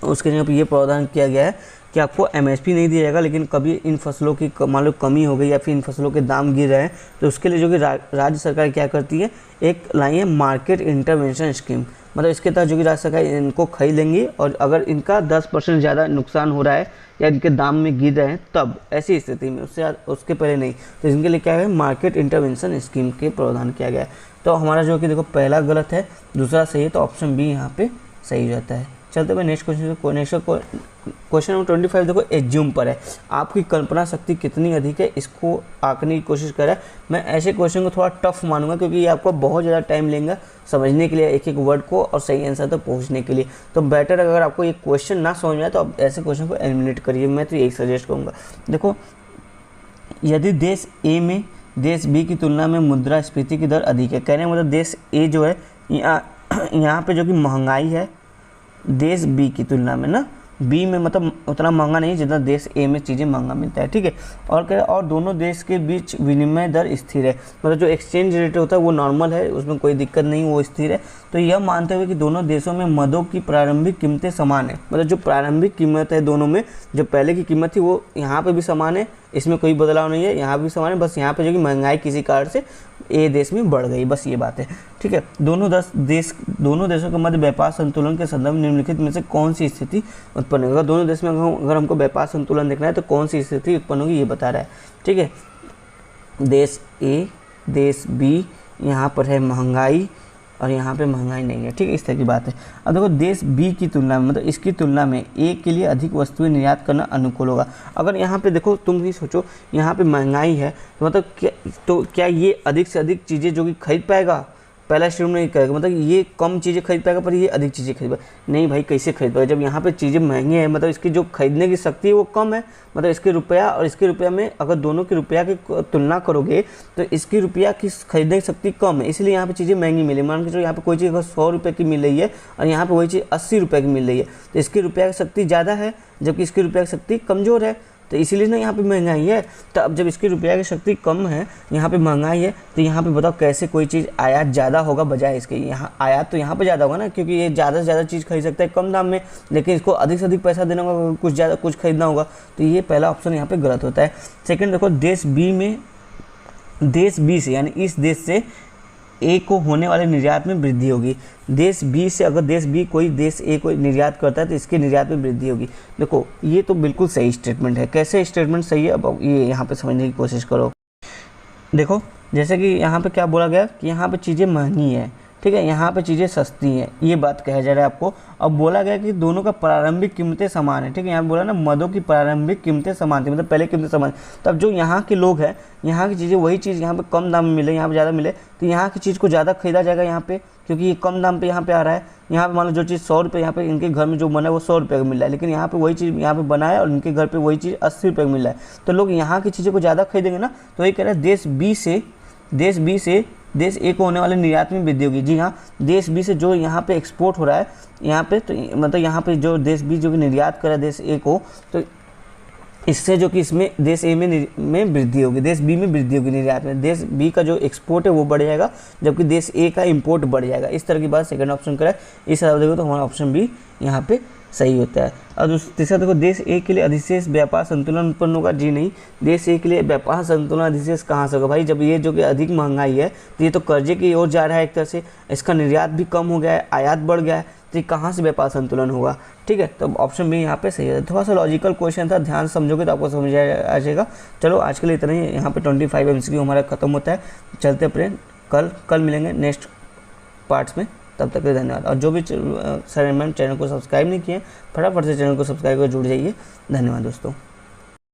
उसके जगह पर ये प्रावधान किया गया है कि आपको MSP नहीं दिया जाएगा, लेकिन कभी इन फसलों की मान लो कमी हो गई या फिर इन फसलों के दाम गिर रहे हैं तो उसके लिए जो कि राज्य सरकार क्या करती है, एक लाई है मार्केट इंटरवेंशन स्कीम। मतलब इसके तहत जो कि राज्य सरकार इनको खरीद लेंगी और अगर इनका 10% ज़्यादा नुकसान हो रहा है या इनके दाम में गिर रहे हैं तब ऐसी स्थिति में, उसके पहले नहीं, तो इनके लिए क्या है मार्केट इंटरवेंशन स्कीम के प्रावधान किया गया है। तो हमारा जो कि देखो पहला गलत है, दूसरा सही है, तो ऑप्शन बी यहाँ पे सही हो जाता है। चलते हुए नेक्स्ट क्वेश्चन नंबर 25 देखो एज्यूम पर है। आपकी कल्पना शक्ति कितनी अधिक है इसको आंकने की कोशिश करें। मैं ऐसे क्वेश्चन को थोड़ा टफ मानूंगा क्योंकि ये आपको बहुत ज़्यादा टाइम लेंगे समझने के लिए, एक एक वर्ड को और सही आंसर तक पहुंचने के लिए। तो बेटर अगर आपको ये क्वेश्चन ना समझ में आए तो आप ऐसे क्वेश्चन को एलिमिनेट करिए, मैं तो यही सजेस्ट करूँगा। देखो यदि देश ए में देश बी की तुलना में मुद्रास्फीति की दर अधिक है, कहने मतलब देश ए जो है यहाँ पे जो कि महंगाई है देश बी की तुलना में ना, बी में मतलब उतना महंगा नहीं जितना देश ए में चीज़ें महंगा मिलता है, ठीक है। और कह और दोनों देश के बीच विनिमय दर स्थिर है, मतलब जो एक्सचेंज रेट होता है वो नॉर्मल है, उसमें कोई दिक्कत नहीं, वो स्थिर है। तो यह मानते हुए कि दोनों देशों में मदों की प्रारंभिक कीमतें समान है, मतलब जो प्रारंभिक कीमत है दोनों में, जो पहले की कीमत थी वो यहाँ पे भी समान है, इसमें कोई बदलाव नहीं है, यहाँ भी समान है, बस यहाँ पे जो कि महंगाई किसी कारण से ए देश में बढ़ गई, बस ये बात है, ठीक है। दोनों देशों के मध्य व्यापार संतुलन के संदर्भ में निम्नलिखित में से कौन सी स्थिति उत्पन्न होगी? दोनों देश में अगर हमको व्यापार संतुलन देखना है तो कौन सी स्थिति उत्पन्न होगी ये बता रहा है, ठीक है। देश ए देश बी, यहाँ पर है महंगाई और यहाँ पे महंगाई नहीं है, ठीक है, इस तरह की बात है। अब देखो देश बी की तुलना में मतलब इसकी तुलना में ए के लिए अधिक वस्तुएं निर्यात करना अनुकूल होगा। अगर यहाँ पे देखो तुम भी सोचो यहाँ पे महंगाई है तो मतलब क्या ये अधिक से अधिक चीज़ें जो कि खरीद पाएगा? पहला स्टेटमेंट नहीं करेगा, मतलब ये कम चीज़ें खरीद पाएगा पर ये अधिक चीज़ें खरीद पाएगा नहीं भाई, कैसे खरीद पाएगा जब यहाँ पे चीज़ें महंगी हैं, मतलब इसकी जो खरीदने की शक्ति है वो कम है, मतलब इसके रुपया और इसके रुपया में अगर दोनों के रुपया की तुलना करोगे तो इसकी रुपया की खरीदने की शक्ति कम है, इसलिए यहाँ पे चीज़ें महंगी मिली। मान के चलो यहाँ पे कोई चीज़ अगर 100 रुपये की मिल रही है और यहाँ पे वही चीज़ 80 रुपये की मिल रही है तो इसकी रुपया की शक्ति ज़्यादा है जबकि इसकी रुपया की शक्ति कमज़ोर है, तो इसीलिए ना यहाँ पे महंगाई है। तो अब जब इसकी रुपया की शक्ति कम है, यहाँ पे महंगाई है, तो यहाँ पे बताओ कैसे कोई चीज़ आयात ज़्यादा होगा बजाय इसके? यहाँ आयात तो यहाँ पे ज़्यादा होगा ना, क्योंकि ये ज़्यादा से ज़्यादा चीज़ खरीद सकता है कम दाम में, लेकिन इसको अधिक से अधिक पैसा देना होगा, कुछ ज़्यादा कुछ खरीदना होगा, तो ये पहला ऑप्शन यहाँ पर गलत होता है। सेकेंड देखो देश बी से यानी इस देश से ए को होने वाले निर्यात में वृद्धि होगी। देश बी से अगर देश बी कोई देश ए को निर्यात करता है तो इसके निर्यात में वृद्धि होगी। देखो ये तो बिल्कुल सही स्टेटमेंट है। कैसे स्टेटमेंट सही है अब ये यहाँ पे समझने की कोशिश करो। देखो जैसे कि यहाँ पे क्या बोला गया कि यहाँ पे चीज़ें महंगी हैं, ठीक है, यहाँ पे चीज़ें सस्ती हैं, ये बात कहा जा रहा है आपको। अब बोला गया कि दोनों का प्रारंभिक कीमतें समान है, ठीक है, यहाँ बोला ना मदों की प्रारंभिक कीमतें समान थी, मतलब पहले कीमतें समान। तब जो यहाँ के लोग हैं, यहाँ की चीज़ें वही चीज़ यहाँ पे कम दाम में मिले, यहाँ पे ज़्यादा मिले, तो यहाँ की चीज़ को ज़्यादा खरीदा जाएगा यहाँ पे, क्योंकि ये कम दाम पे यहाँ पे आ रहा है। यहाँ पे मान लो जो चीज़ 100 रुपये यहाँ पे इनके घर में जो बना है वो 100 रुपये का मिल रहा है, लेकिन यहाँ पे वही चीज़ यहाँ पे बना है और इनके घर पे वही चीज़ 80 रुपये का मिल रहा है, तो लोग यहाँ की चीज़ों को ज़्यादा खरीदेंगे ना। तो ये कह रहा है देश बी से देश ए को होने वाले निर्यात में वृद्धि होगी। जी हाँ, देश बी से जो यहाँ पे एक्सपोर्ट हो रहा है यहाँ पे, तो मतलब यहाँ पे जो देश बी जो कि निर्यात कर रहा है देश ए को, तो इससे जो कि इसमें देश ए में वृद्धि होगी, देश बी में वृद्धि होगी निर्यात में। देश बी का जो एक्सपोर्ट है वो बढ़ जाएगा जबकि देश ए का इंपोर्ट बढ़ जाएगा। इस तरह की बात सेकंड ऑप्शन करा है। इस हिसाब से देखो तो हमारा ऑप्शन बी यहाँ पे सही होता है। और तीसरा देखो देश ए के लिए अधिशेष व्यापार संतुलन उत्पन्न होगा। जी नहीं, देश ए के लिए व्यापार संतुलन अधिशेष कहाँ से होगा भाई? जब ये जो कि अधिक महंगाई है तो ये तो कर्जे की ओर जा रहा है एक तरह से, इसका निर्यात भी कम हो गया है, आयात बढ़ गया है, तो ये कहाँ से व्यापार संतुलन होगा? ठीक है, तो ऑप्शन बी यहाँ पे सही है। थोड़ा सा लॉजिकल क्वेश्चन था, ध्यान से समझोगे तो आपको समझ आ जाएगा। चलो आज के लिए इतना ही, यहाँ पे 25 MCQ हमारा खत्म होता है। चलते अपने कल मिलेंगे नेक्स्ट पार्ट्स में, तब तक के धन्यवाद। और जो भी सर मैम चैनल को सब्सक्राइब नहीं किए फटाफट से चैनल को सब्सक्राइब कर जुड़ जाइए। धन्यवाद दोस्तों।